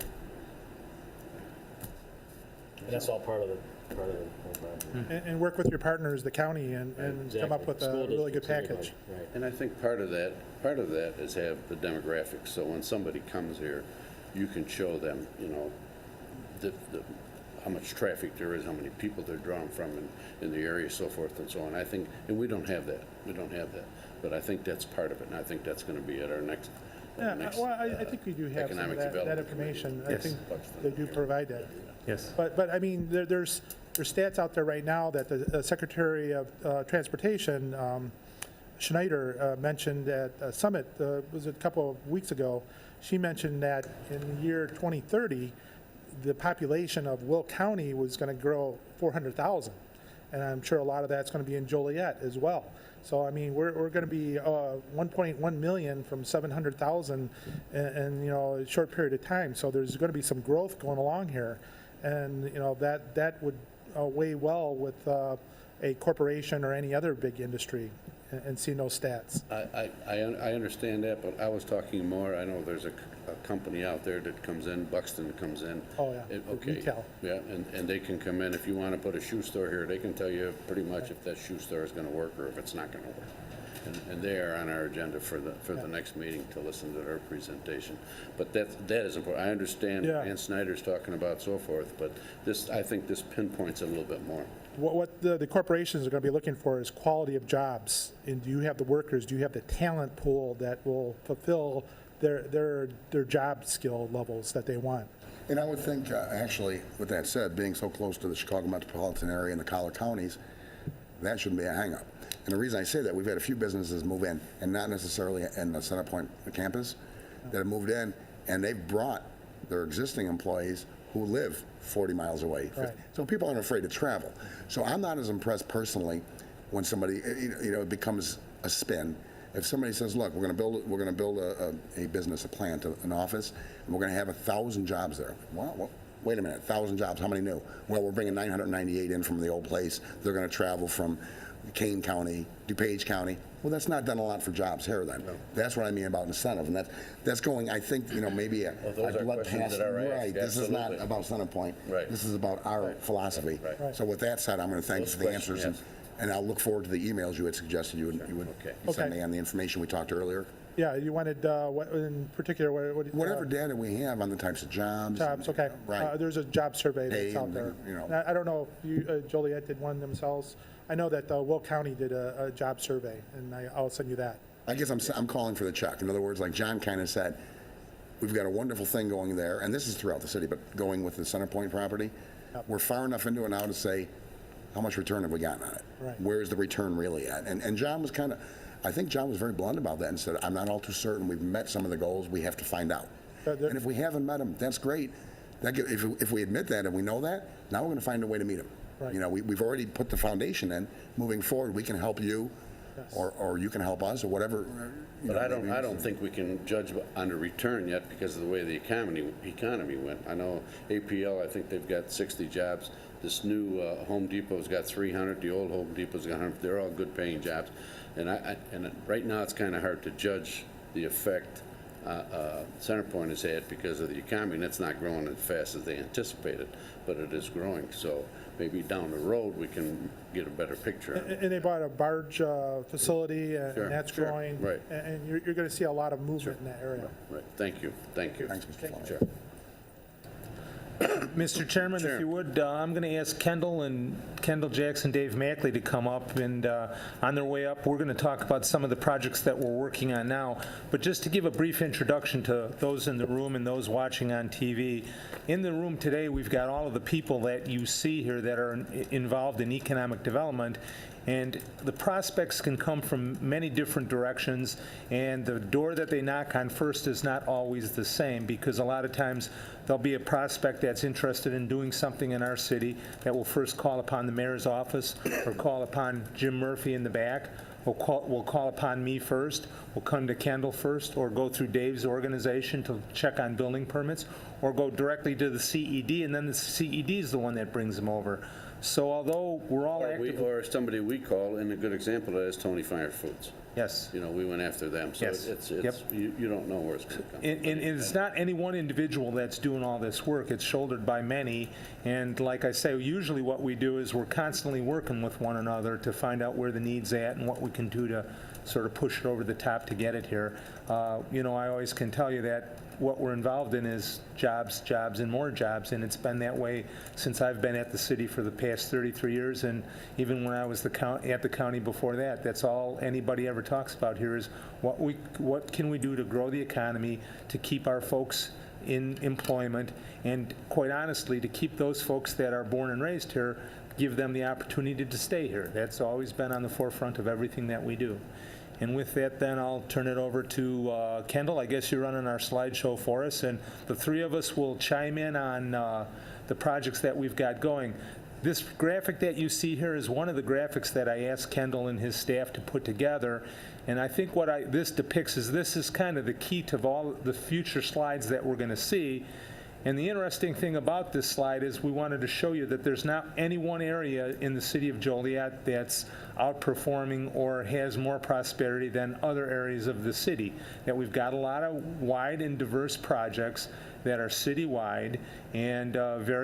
And that's all part of the whole problem. And work with your partners, the county, and come up Exactly. with a School really good districts, package. everybody. Right. And I think part of that is have the demographics. So when somebody comes here, you can show them, how much traffic there is, how many people they're drawn from in the area, so forth and so on. I think, and we don't have that. But I think that's part of it, and I think that's going to be at our next. Yeah, well, I think we do have some of Economic that Development information. I Yes. think they do provide that. Yes. But there's stats out there right now that the Secretary of Transportation, Schneider, mentioned at a summit, was it a couple of weeks ago. She mentioned that in the year 2030, the population of Will County was going to grow 400,000. And I'm sure a lot of that's going to be in Joliet as well. So, we're going to be 1.1 million from 700,000 in a short period of time. So there's going to be some growth going along here. And, that would weigh well with a corporation or any other big industry and see no stats. I understand that, but I was talking more, I know there's a company out there that comes in, Buxton comes in. Oh, yeah, Okay. retail. Yeah, and they can come in, if you want to put a shoe store here, they can tell you pretty much if that shoe store is going to work or if it's not going to work. And they are on our agenda for the next meeting to listen to their presentation. But that is important. I understand Yeah. Ann Snyder's talking about so forth, but I think this pinpoints it a little bit more. What the corporations are going to be looking for is quality of jobs. And do you have the workers? Do you have the talent pool that will fulfill their job skill levels that they want? And I would think, actually, with that said, being so close to the Chicago metropolitan area and the collar counties, that shouldn't be a hang-up. And the reason I say that, we've had a few businesses move in, and not necessarily in the Center Point campus, that have moved in, and they've brought their existing employees who live 40 miles away. Right. So people aren't afraid to travel. So I'm not as impressed personally when somebody, it becomes a spin. If somebody says, look, we're going to build a business, a plant, an office, and we're going to have 1,000 jobs there. Well, wait a minute, 1,000 jobs, how many new? Well, we're bringing 998 in from the old place. They're going to travel from Kane County, DuPage County. Well, that's not done a lot for jobs here then. No. That's what I mean about incentive, and that's going, I think, maybe those are questions that are asked, right. This is not absolutely. about Centerpoint. Right. This is about our philosophy. Right. So with that said, I'm going to thank you Those for the answers, questions, and I'll look forward to the emails you had suggested you would Okay. send Okay. me on the information we talked earlier. Yeah, you wanted, what in particular, what? Whatever data we have on the types of jobs. Jobs, okay. Right. There's a job survey Pay that's out and, there. you know. I don't know if you, Joliet did one themselves. I know that Will County did a job survey, and I'll send you that. I guess I'm calling for the check. In other words, like John kind of said, we've got a wonderful thing going there, and this is throughout the city, but going with the Centerpoint property, Yep. we're far enough into it now to say, how much return have we gotten on it? Right. Where's the return really at? And John was I think John was very blunt about that and said, I'm not all too certain we've met some of the goals, we have to find out. But And if we haven't met them, that's great. If we admit that and we know that, now we're going to find a way to meet them. Right. You know, we've already put the foundation in. Moving forward, we can help you, Yes. or you can help us, or whatever. But I don't think we can judge on the return yet because of the way the economy went. I know APL, I think they've got 60 jobs. This new Home Depot's got 300. The old Home Depot's got 100. They're all good paying jobs. And right now it's kind of hard to judge the effect Centerpoint has had because of the economy, and it's not growing as fast as they anticipated, but it is growing. So maybe down the road we can get a better picture. And they bought a barge facility, and Sure, that's sure, growing. right. And you're going to see a lot of movement in that area. Right. Thank you. Thank you. Thanks, Mr. Fleming. Sure. Mr. Chairman, Sure. if you would, I'm going to ask Kendall Jackson, Dave Mackley to come up, and on their way up, we're going to talk about some of the projects that we're working on now. But just to give a brief introduction to those in the room and those watching on TV, in the room today, we've got all of the people that you see here that are involved in economic development. And the prospects can come from many different directions, and the door that they knock on first is not always the same, because a lot of times there'll be a prospect that's interested in doing something in our city that will first call upon the mayor's office or call upon Jim Murphy in the back. Will call upon me first, will come to Kendall first, or go through Dave's organization to check on building permits, or go directly to the CED, and then the CED is the one that brings them over. So although we're all active... Or somebody we call, and a good example of that is Tony Fire Foods. Yes. You know, we went after them. So Yes. it's Yep. you don't know where it's going to come from. And it's not any one individual that's doing all this work. It's shouldered by many. And like I say, usually what we do is we're constantly working with one another to find out where the need's at and what we can do to sort of push it over the top to get it here. You know, I always can tell you that what we're involved in is jobs, jobs, and more jobs, and it's been that way since I've been at the city for the past 33 years, and even when I was at the county before that. That's all anybody ever talks about here is what can we do to grow the economy, to keep our folks in employment, and quite honestly, to keep those folks that are born and raised here, give them the opportunity to stay here. That's always been on the forefront of everything that we do. And with that, then, I'll turn it over to Kendall. I guess you're running our slideshow for us, and the three of us will chime in on the projects that we've got going. This graphic that you see here is one of the graphics that I asked Kendall and his staff to put together, and I think what this depicts is this is kind of the key to all the future slides that we're going to see. And the interesting thing about this slide is we wanted to show you that there's not any one area in the city of Joliet that's outperforming or has more prosperity than other areas of the city. That we've got a lot of wide and diverse projects that are citywide, and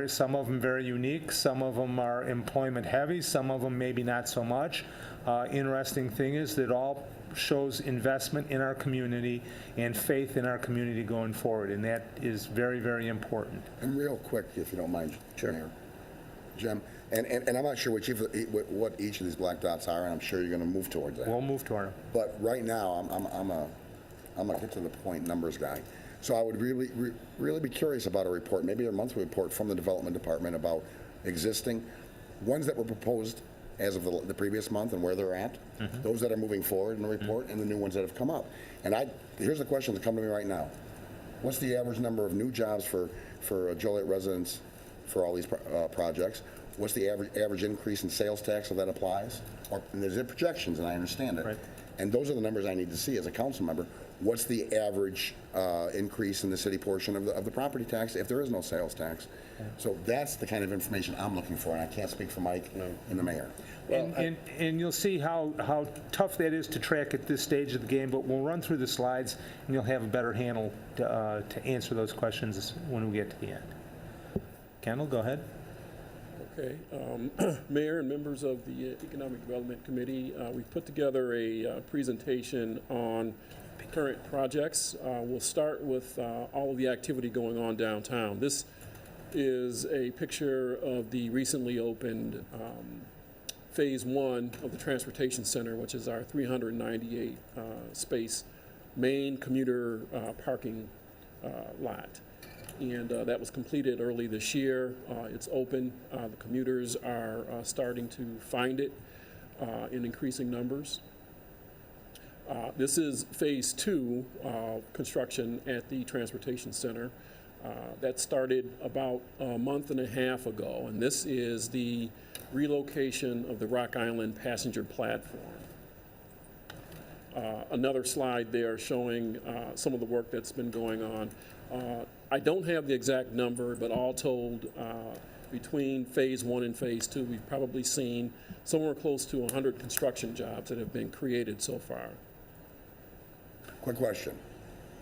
some of them very unique, some of them are employment heavy, some of them maybe not so much. Interesting thing is that all shows investment in our community and faith in our community going forward, and that is very, very important. And real quick, if you don't mind, Mayor, Jim, and I'm not sure what each of these black dots are, and I'm sure you're going to move towards that. We'll move toward them. But right now, I'm a get to the point numbers guy. So I would really be curious about a report, maybe a monthly report from the development department about existing ones that were proposed as of the previous month and where they're at, those that are moving forward in the report, and the new ones that have come up. And here's the question that come to me right now. What's the average number of new jobs for Joliet residents for all these projects? What's the average increase in sales tax if that applies? And there's projections, and I understand it. Right. And those are the numbers I need to see as a council member. What's the average increase in the city portion of the property tax if there is no sales tax? So that's the kind of information I'm looking for, and I can't speak for Mike and the mayor. And you'll see how tough that is to track at this stage of the game, but we'll run through the slides, and you'll have a better handle to answer those questions when we get to the end. Kendall, go ahead. Okay. Mayor and members of the Economic Development Committee, we've put together a presentation on current projects. We'll start with all of the activity going on downtown. This is a picture of the recently opened Phase 1 of the Transportation Center, which is our 398 space main commuter parking lot. And that was completed early this year. It's open. The commuters are starting to find it in increasing numbers. This is Phase 2 construction at the Transportation Center. That started about a month and a half ago, and this is the relocation of the Rock Island passenger platform. Another slide there showing some of the work that's been going on. I don't have the exact number, but all told, between Phase 1 and Phase 2, we've probably seen somewhere close to 100 construction jobs that have been created so far. Quick question.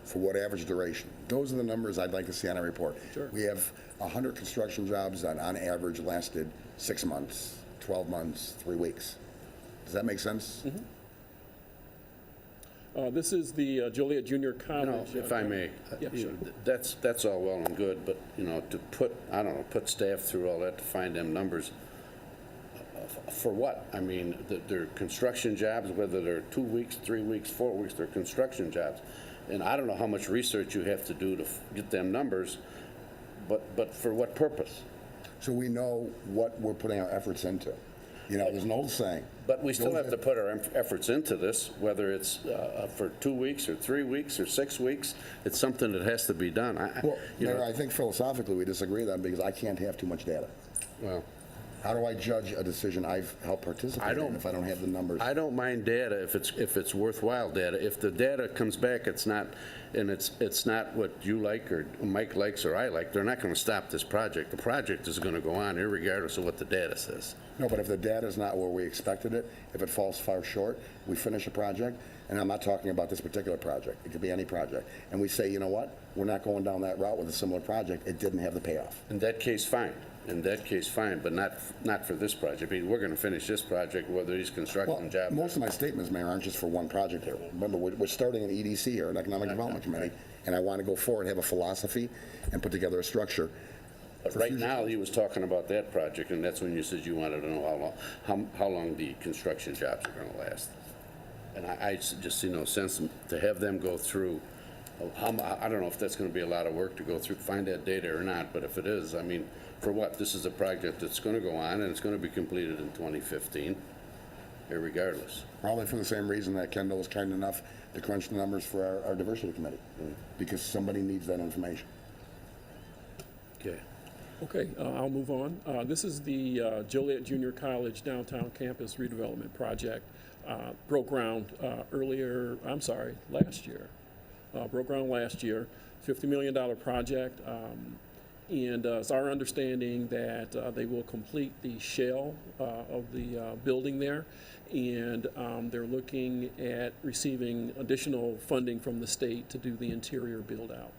For what average duration? Those are the numbers I'd like to see on a report. Sure. We have 100 construction jobs that on average lasted 6 months, 12 months, 3 weeks. Does that make sense? Mm-hmm. This is the Joliet Junior College. If I may, Yeah, you sure. know, that's all well and good, but, you know, to put, I don't know, put staff through all that to find them numbers, for what? I mean, they're construction jobs, whether they're 2 weeks, 3 weeks, 4 weeks, they're construction jobs. And I don't know how much research you have to do to get them numbers, but for what purpose? So we know what we're putting our efforts into. You know, there's an old saying. But we still have to put our efforts into this, whether it's for 2 weeks or 3 weeks or 6 weeks. It's something that has to be done. Well, You know, Mayor, I think philosophically we disagree then because I can't have too much data. well, How do I judge a decision I've helped participate in if I don't have the numbers? I don't mind data if it's worthwhile data. If the data comes back, it's not what you like or Mike likes or I like, they're not going to stop this project. The project is going to go on irregardless of what the data says. No, but if the data is not where we expected it, if it falls far short, we finish a project, and I'm not talking about this particular project. It could be any project. And we say, you know what? We're not going down that route with a similar project. It didn't have the payoff. In that case, fine. In that case, fine, but not for this project. I mean, we're going to finish this project, whether he's constructing jobs. Most of my statements, Mayor, aren't just for one project here. Remember, we're starting an EDC here, an Economic Development Committee, and I want to go forward, have a philosophy, and put together a structure. But right now, he was talking about that project, and that's when you said you wanted to know how long the construction jobs are going to last. And I just see no sense to have them go through. I don't know if that's going to be a lot of work to go through, find that data or not, but if it is, I mean, for what? This is a project that's going to go on, and it's going to be completed in 2015, irregardless. Probably for the same reason that Kendall was kind enough to crunch the numbers for our diversity committee, because somebody needs that information. Okay. Okay, I'll move on. This is the Joliet Junior College Downtown Campus redevelopment project. Broke ground last year. Broke ground last year, $50 million project. And it's our understanding that they will complete the shell of the building there. And they're looking at receiving additional funding from the state to do the interior build out.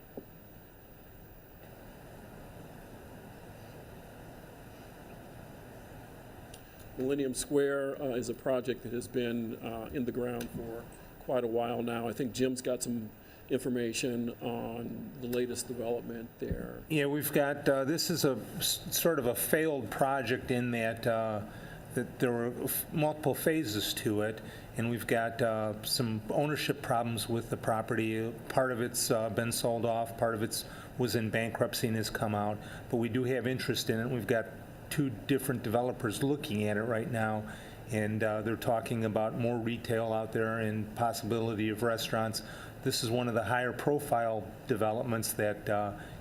Millennium Square is a project that has been in the ground for quite a while now. I think Jim's got some information on the latest development there. Yeah, we've got, this is a sort of a failed project in that there were multiple phases to it, and we've got some ownership problems with the property. Part of it's been sold off, part of it's was in bankruptcy and has come out, but we do have interest in it. We've got 2 different developers looking at it right now, and they're talking about more retail out there and possibility of restaurants. This is one of the higher profile developments that,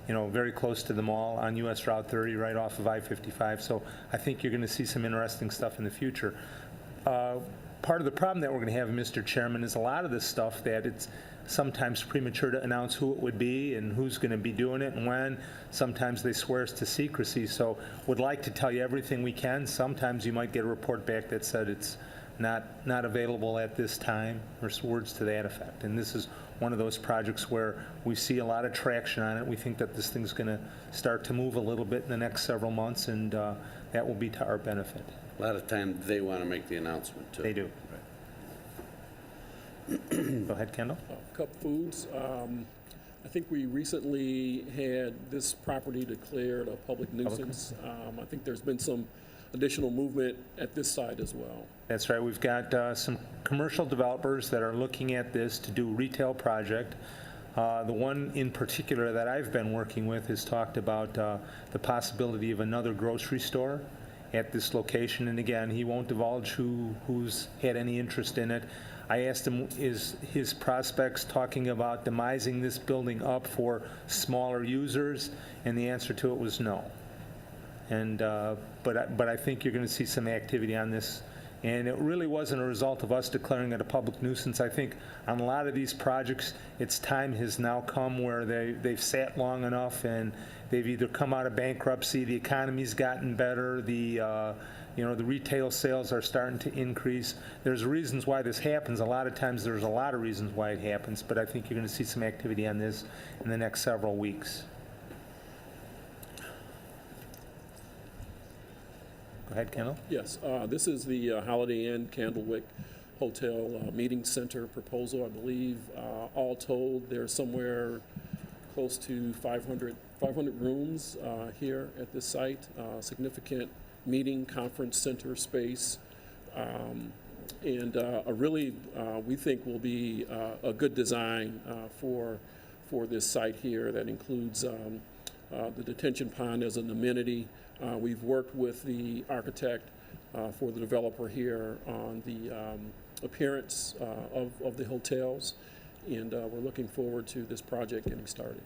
very close to the mall on US Route 30 right off of I-55. So I think you're going to see some interesting stuff in the future. part of the problem that we're going to have, Mr. Chairman, is a lot of this stuff that it's sometimes premature to announce who it would be and who's going to be doing it and when. Sometimes they swear us to secrecy, so would like to tell you everything we can. Sometimes you might get a report back that said it's not available at this time, or words to that effect. And this is one of those projects where we see a lot of traction on it. We think that this thing's going to start to move a little bit in the next several months, and that will be to our benefit. A lot of time, they want to make the announcement, too. They do. Go ahead, Kendall. Cub Foods, I think we recently had this property declared a public nuisance. I think there's been some additional movement at this site as well. That's right. We've got some commercial developers that are looking at this to do a retail project. The one in particular that I've been working with has talked about the possibility of another grocery store at this location. And again, he won't divulge who's had any interest in it. I asked him, is his prospects talking about demising this building up for smaller users? And the answer to it was no. And but I think you're going to see some activity on this. And it really wasn't a result of us declaring it a public nuisance. I think on a lot of these projects, its time has now come where they've sat long enough and they've either come out of bankruptcy, the economy's gotten better, the retail sales are starting to increase. There's reasons why this happens. A lot of times there's a lot of reasons why it happens, but I think you're going to see some activity on this in the next several weeks. Go ahead, Kendall. Yes, this is the Holiday Inn Candlewick Hotel Meeting Center proposal. I believe all told, there's somewhere close to 500 rooms here at this site, significant meeting conference center space, and we think will be a good design for this site here that includes the detention pond as an amenity. We've worked with the architect for the developer here on the appearance of the hotels, and we're looking forward to this project getting started.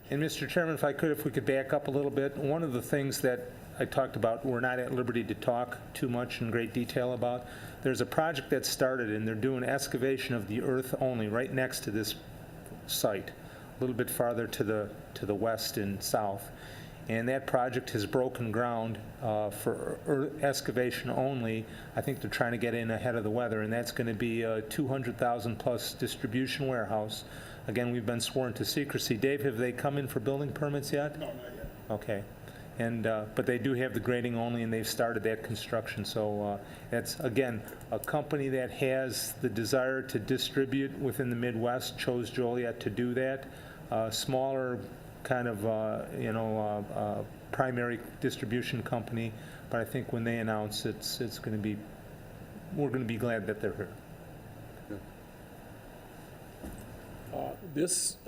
And Mr. Chairman, if we could back up a little bit, one of the things that I talked about, we're not at liberty to talk too much in great detail about, there's a project that started and they're doing excavation of the earth only right next to this site, a little bit farther to the west and south. And that project has broken ground for excavation only. I think they're trying to get in ahead of the weather, and that's going to be a 200,000 plus distribution warehouse. Again, we've been sworn to secrecy. Dave, have they come in for building permits yet? No, not yet. Okay. And but they do have the grading only, and they've started that construction. So that's, again, a company that has the desire to distribute within the Midwest, chose Joliet to do that. Smaller kind of, primary distribution company, but I think when they announce it's going to be, we're going to be glad that they're here.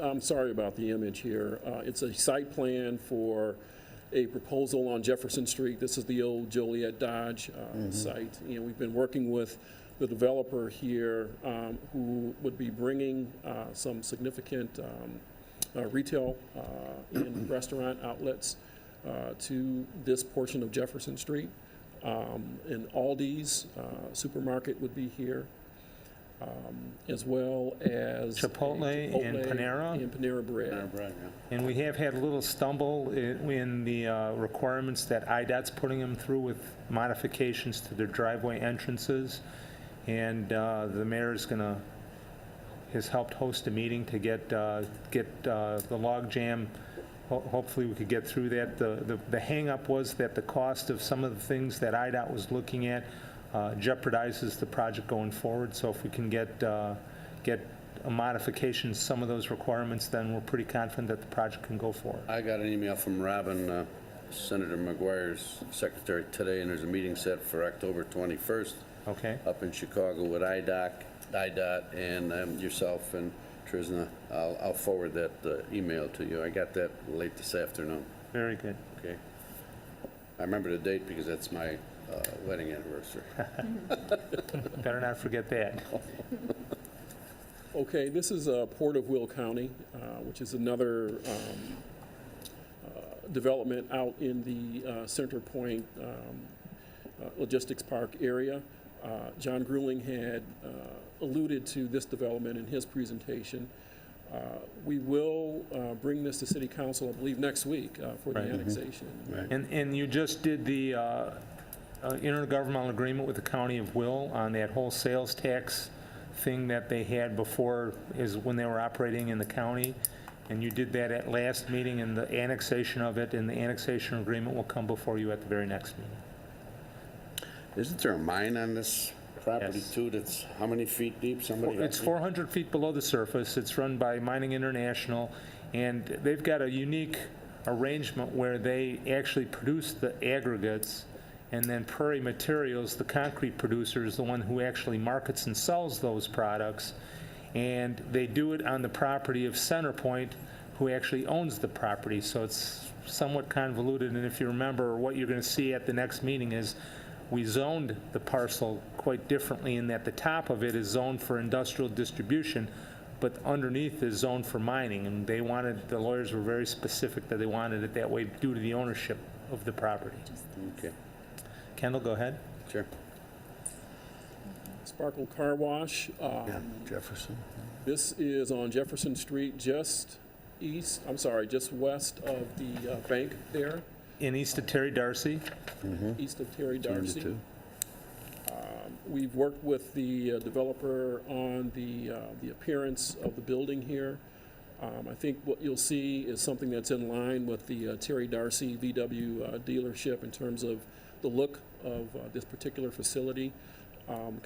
I'm sorry about the image here. It's a site plan for a proposal on Jefferson Street. This is the old Joliet Dodge site. And we've been working with the developer here who would be bringing some significant retail and restaurant outlets to this portion of Jefferson Street. And Aldi's supermarket would be here, as well as Chipotle and Panera. And Panera Bread. And we have had a little stumble in the requirements that IDOT's putting them through with modifications to their driveway entrances. And the mayor has helped host a meeting to get the log jam. Hopefully we could get through that. The hang-up was that the cost of some of the things that IDOT was looking at jeopardizes the project going forward. So if we can get a modification to some of those requirements, then we're pretty confident that the project can go forward. I got an email from Robin, Senator McGuire's secretary today, and there's a meeting set for October 21st. Okay. Up in Chicago with IDOT and yourself and Trisna. I'll forward that email to you. I got that late this afternoon. Very good. Okay. I remember the date because that's my wedding anniversary. Better not forget that. Okay, this is Port of Will County, which is another development out in the Center Point Logistics Park area. John Grueling had alluded to this development in his presentation. We will bring this to City Council, I believe, next week for the Right. annexation. Right. And you just did the intergovernmental agreement with the County of Will on that whole sales tax thing that they had before, is when they were operating in the county. And you did that at last meeting, and the annexation of it, and the annexation agreement will come before you at the very next meeting. Isn't there a mine on this property Yes. too that's how many feet deep? Somebody It's 400 feet below the surface. It's run by Mining International, and they've got a unique arrangement where they actually produce the aggregates, and then Prairie Materials, the concrete producer, is the one who actually markets and sells those products. And they do it on the property of Centerpoint, who actually owns the property. So it's somewhat convoluted, and if you remember, what you're going to see at the next meeting is we zoned the parcel quite differently in that the top of it is zoned for industrial distribution, but underneath is zoned for mining. And they wanted, the lawyers were very specific that they wanted it that way due to the ownership of the property. Okay, Kendall, go ahead. sure. Sparkle Car Wash. Yeah, Jefferson. This is on Jefferson Street, just west of the bank there, In east of Terry Darcy. east of Terry Between the Darcy. two. We've worked with the developer on the appearance of the building here. I think what you'll see is something that's in line with the Terry Darcy VW dealership in terms of the look of this particular facility.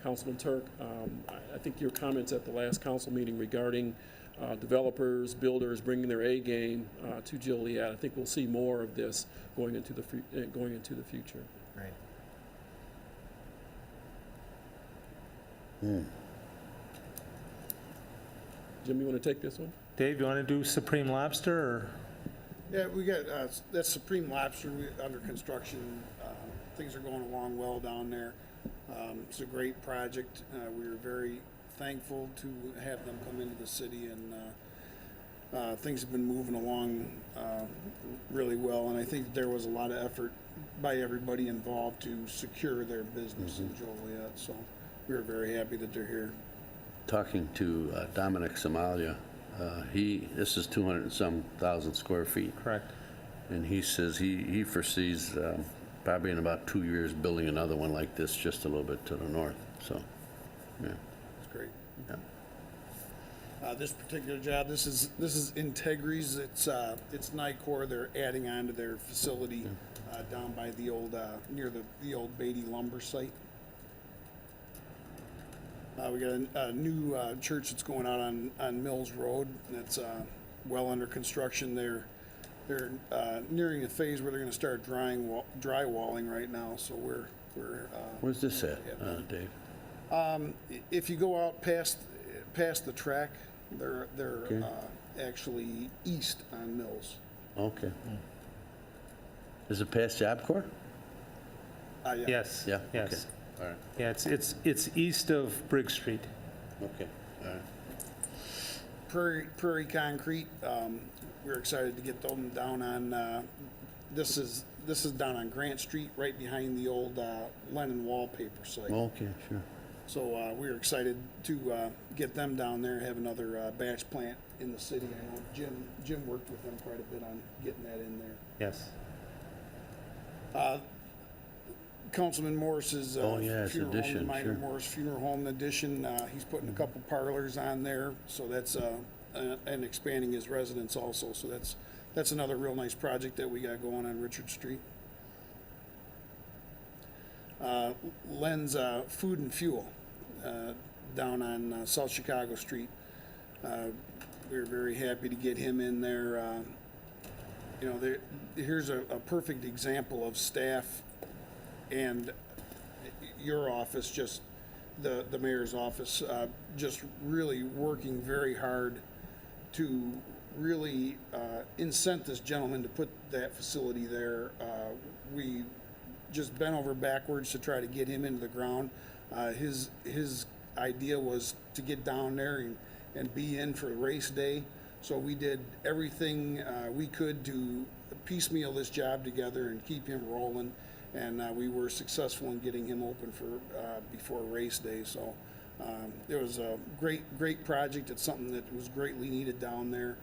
Councilman Turk, I think your comments at the last council meeting regarding developers, builders bringing their A game to Joliet, I think we'll see more of this going into the future. Right. Jim, you want to take this one? Dave, you want to do Supreme Lobster, or? Yeah, we got, that's Supreme Lobster under construction. Things are going along well down there. It's a great project. We were very thankful to have them come into the city, and things have been moving along really well. And I think there was a lot of effort by everybody involved to secure their business in Joliet. So we were very happy that they're here. Talking to Dominic Somalia, this is 200 and some thousand square feet. Correct. And he says he foresees probably in about 2 years building another one like this just a little bit to the north. So, yeah. It's great. Yeah. This particular job, this is Integri's. It's Nicor. They're adding on to their facility down by the old near the old Beatty lumber site. We got a new church that's going out on Mills Road. That's well under construction. They're nearing a phase where they're going to start drywalling right now. So we're Where's this at, Dave? if you go out past the track, they're Okay. actually east on Mills. Okay. Is it past Job Corps? Yeah. Yes. Yeah. Yes. Okay. All right. Yeah, it's east of Briggs Street. Okay. All right. Prairie Concrete. We're excited to get them down on. This is down on Grant Street, right behind the old Lennon wallpaper site. Okay, sure. So we're excited to get them down there, have another batch plant in the city. I know Jim worked with them quite a bit on getting that in there. Yes. Councilman Morris's Oh, yeah, it's funeral home, addition, the Minor sure. Morris Funeral Home addition. He's putting a couple parlors on there, so that's and expanding his residence also. So that's another real nice project that we got going on Richard Street. Len's Food and Fuel down on South Chicago Street. We were very happy to get him in there. Here's a perfect example of staff and your office, just the mayor's office, just really working very hard to really incent this gentleman to put that facility there. We just bent over backwards to try to get him into the ground. His idea was to get down there and be in for race day. So we did everything we could to piecemeal this job together and keep him rolling. and we were successful in getting him open for before race day. So it was a great project. It's something that was greatly needed down there.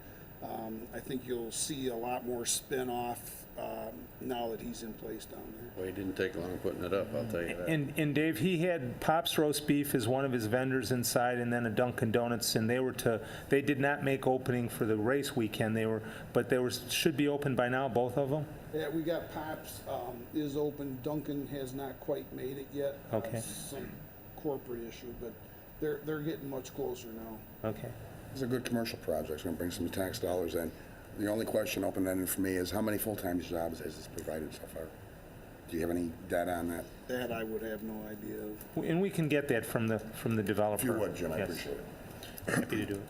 I think you'll see a lot more spin-off now that he's in place down there. Well, he didn't take long putting it up, I'll tell you that. And Dave, he had Pop's Roast Beef as one of his vendors inside, and then a Dunkin' Donuts, and they did not make opening for the race weekend. But should be open by now, both of them? Yeah, we got Pops is open. Duncan has not quite made it yet. Okay. Some corporate issue, but they're getting much closer now. Okay. It's a good commercial project. It's going to bring some tax dollars in. The only question open-ended for me is how many full-time jobs has this provided so far? Do you have any data on that? That I would have no idea of. And we can get that from the developer. If you would, Jim, I Yes. appreciate it. Happy to do it.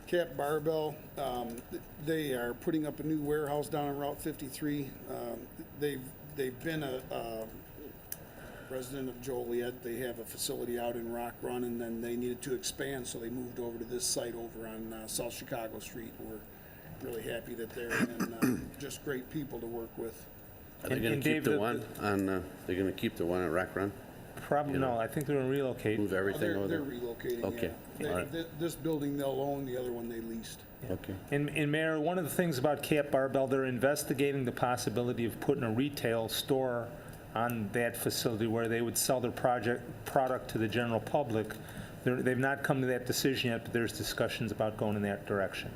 Cap Barbell, they are putting up a new warehouse down on Route 53. They've been a resident of Joliet. They have a facility out in Rock Run, and then they needed to expand, so they moved over to this site over on South Chicago Street. We're really happy that they're in, just great people to work with. Are they And- gonna and keep Dave, the one on, they're gonna keep the one at Rock Run? Probably, no, I think they're going to relocate. Move everything over They're there? relocating, Okay, yeah. all right. This building they'll own, the other one they leased. Okay. And Mayor, one of the things about Cap Barbell, they're investigating the possibility of putting a retail store on that facility where they would sell their product to the general public. They've not come to that decision yet, but there's discussions about going in that direction.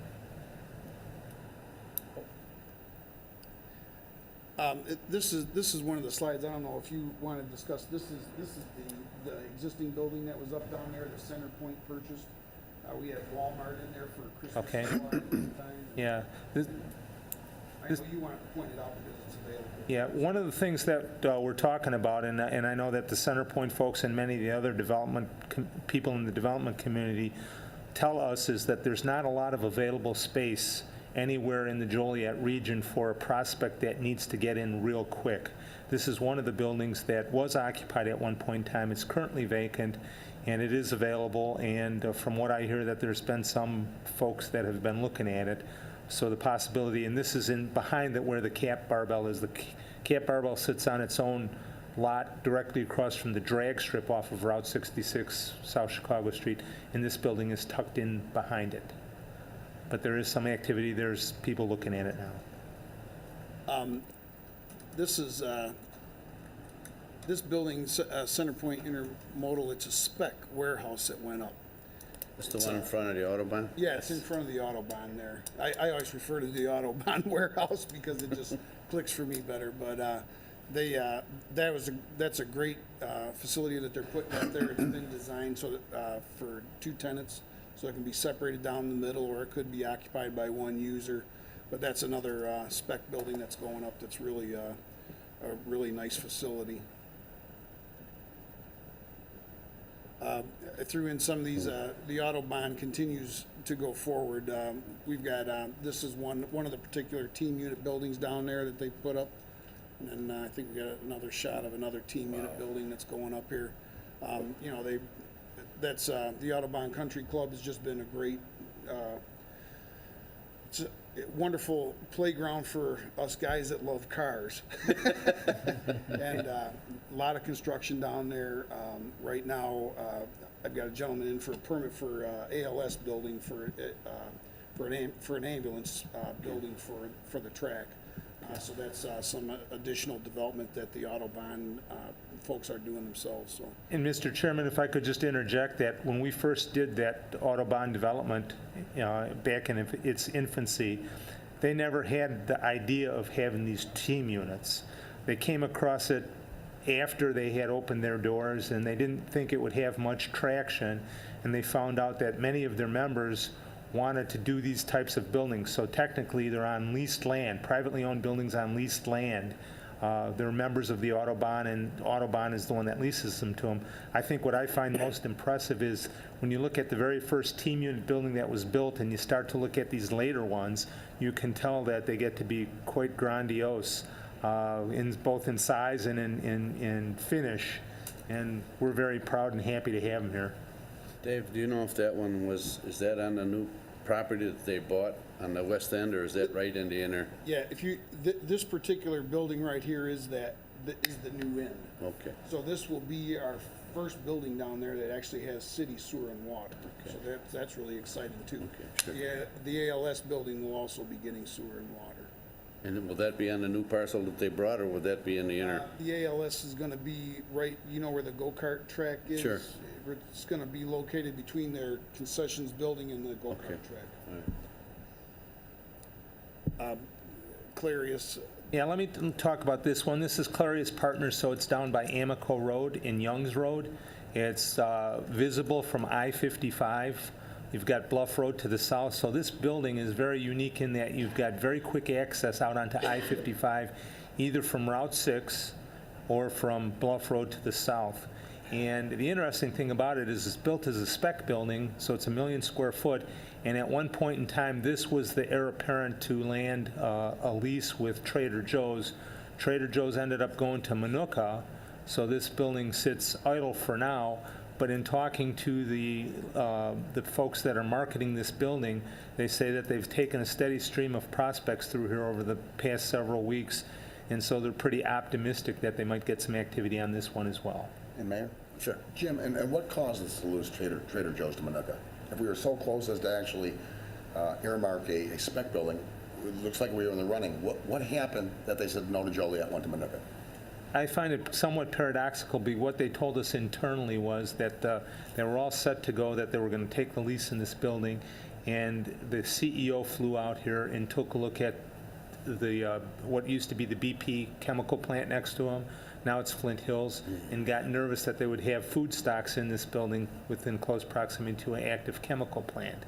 This is one of the slides. I don't know if you want to discuss. This is the existing building that was up down there, the Center Point purchased. We had Walmart in there for Christmas. Okay. supply at the time. Yeah. I know you want to point it out because it's available. Yeah, one of the things that we're talking about, and I know that the CenterPoint folks and many of the other people in the development community tell us, is that there's not a lot of available space anywhere in the Joliet region for a prospect that needs to get in real quick. This is one of the buildings that was occupied at one point in time. It's currently vacant, and it is available, and from what I hear, that there's been some folks that have been looking at it. So the possibility, and this is in behind where the Cap Barbell is. The Cap Barbell sits on its own lot directly across from the drag strip off of Route 66, South Chicago Street, and this building is tucked in behind it. But there is some activity. There's people looking at it now. This is this building, CenterPoint Intermodal. It's a spec warehouse that went up. That's the one in front of the Autobahn? Yeah, it's in front of the Autobahn there. I always refer to the Autobahn warehouse because it just clicks for me better. But that's a great facility that they're putting up there. It's been designed so that, for two tenants, so it can be separated down the middle, or it could be occupied by one user. But that's another spec building that's going up. That's really a really nice facility. I threw in some of these, the Autobahn continues to go forward. We've got, this is one of the particular team unit buildings down there that they put up. And then I think we got another shot of another team unit building that's going up here. You know, that's the Autobahn Country Club has just been a great, it's a wonderful playground for us guys that love cars. And a lot of construction down there. Right now, I've got a gentleman in for a permit for ALS building for an ambulance building for the track. So that's some additional development that the Autobahn folks are doing themselves. So. And Mr. Chairman, if I could just interject that when we first did that Autobahn development back in its infancy, they never had the idea of having these team units. They came across it after they had opened their doors, and they didn't think it would have much traction, and they found out that many of their members wanted to do these types of buildings. So technically, they're on leased land, privately owned buildings on leased land. They're members of the Autobahn, and Autobahn is the one that leases them to them. I think what I find most impressive is when you look at the very first team unit building that was built and you start to look at these later ones, you can tell that they get to be quite grandiose, both in size and in finish. And we're very proud and happy to have them here. Dave, do you know if that one is that on the new property that they bought on the west end, or is that right in the inner? Yeah, if you this particular building right here is that is the new end. Okay. So this will be our first building down there that actually has city sewer and water. Okay. So that's really exciting too. Okay, good. Yeah, the ALS building will also be getting sewer and water. And then will that be on the new parcel that they brought, or would that be in the inner? The ALS is gonna be right, you know where the go-kart track is? Sure. It's gonna be located between their concessions building and the go-kart Okay. track. All right. Clarius, Yeah, let me talk about this one. This is Clarius Partners, so it's down by Amico Road in Youngs Road. It's visible from I-55. You've got Bluff Road to the south, so this building is very unique in that you've got very quick access out onto I-55, either from Route 6 or from Bluff Road to the south. And the interesting thing about it is it's built as a spec building, so it's 1 million square foot, and at one point in time, this was the heir apparent to land a lease with Trader Joe's. Trader Joe's ended up going to Manuka, so this building sits idle for now. But in talking to the folks that are marketing this building, they say that they've taken a steady stream of prospects through here over the past several weeks, and so they're pretty optimistic that they might get some activity on this one as well. And Mayor? Sure. Jim, and what caused us to lose Trader Joe's to Manuka? If we were so close as to actually earmark a spec building, it looks like we were in the running. What happened that they said no to Joliet, went to Manuka? I find it somewhat paradoxical, because what they told us internally was that they were all set to go, that they were going to take the lease in this building, and the CEO flew out here and took a look at the what used to be the BP chemical plant next to them. Now it's Flint Hills, and got nervous that they would have food stocks in this building within close proximity to an active chemical plant.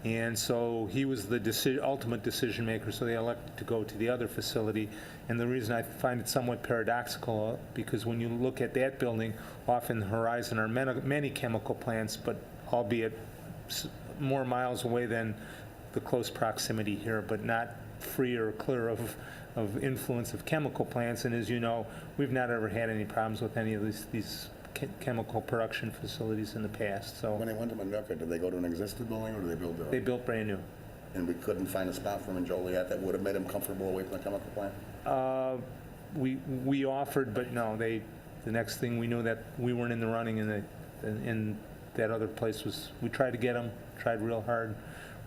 And so he was the ultimate decision maker, so they elected to go to the other facility. And the reason I find it somewhat paradoxical, because when you look at that building, off in the horizon are many chemical plants, but albeit more miles away than the close proximity here, but not free or clear of influence of chemical plants. And as you know, we've not ever had any problems with any of these chemical production facilities in the past. So When they went to Manuka, did they go to an existing building, or did they build their own? they built brand new. And we couldn't find a spot for them in Joliet that would have made them comfortable away from the chemical plant? We offered, but no, the next thing we knew that we weren't in the running, and that other place was, we tried to get them, tried real hard.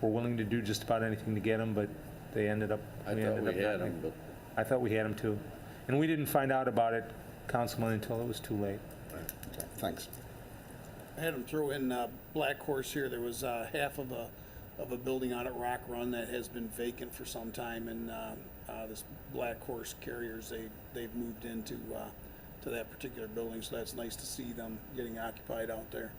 We're willing to do just about anything to get them, but they ended up. I thought we had them, but I thought we had them too. And we didn't find out about it, Councilman, until it was too late. Okay, thanks. I had them throw in Black Horse here. There was half of a building out at Rock Run that has been vacant for some time, and this Black Horse Carriers, they've moved into to that particular building, so that's nice to see them getting occupied out there.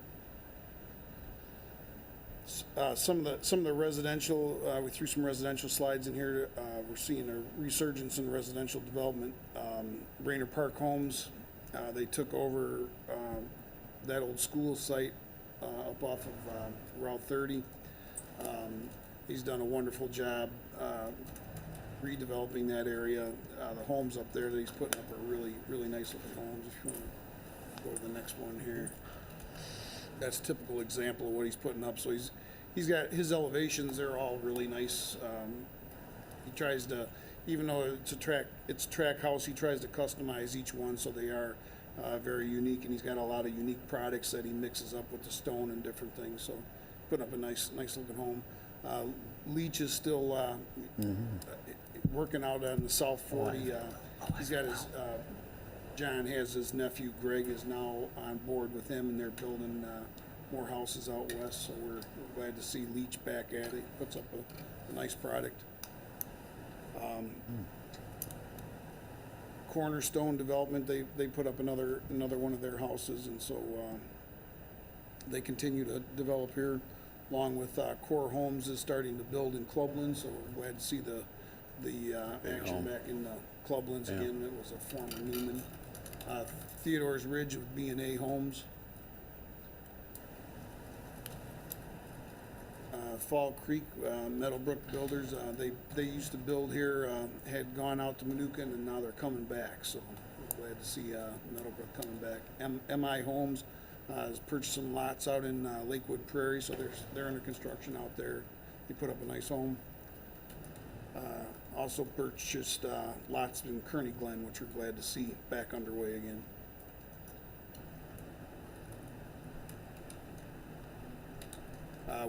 Some of the residential, we threw some residential slides in here. We're seeing a resurgence in residential development. Rainer Park Homes, they took over that old school site up off of Route 30. He's done a wonderful job redeveloping that area. The homes up there that he's putting up are really, really nice looking homes. If you want to go to the next one here. That's a typical example of what he's putting up. So he's got his elevations, they're all really nice. He tries to, even though it's a track house, he tries to customize each one so they are very unique, and he's got a lot of unique products that he mixes up with the stone and different things. So putting up a nice looking home. Leach is still working out on the South 40. He's got his John has his nephew Greg is now on board with him, and they're building more houses out west. So we're glad to see Leach back at it. Puts up a nice product. Cornerstone Development, they put up another one of their houses, and so they continue to develop here. Along with Core Homes is starting to build in Clubland, so we're glad to see the action back in Clublands again. It was a former Newman. Theodore's Ridge with B&A Homes. Fall Creek, Meadowbrook Builders, they used to build here, had gone out to Manuka, and now they're coming back. So we're glad to see Meadowbrook coming back. MI Homes has purchased some lots out in Lakewood Prairie, so they're under construction out there. They put up a nice home. Also purchased lots in Kearney Glen, which we're glad to see back underway again.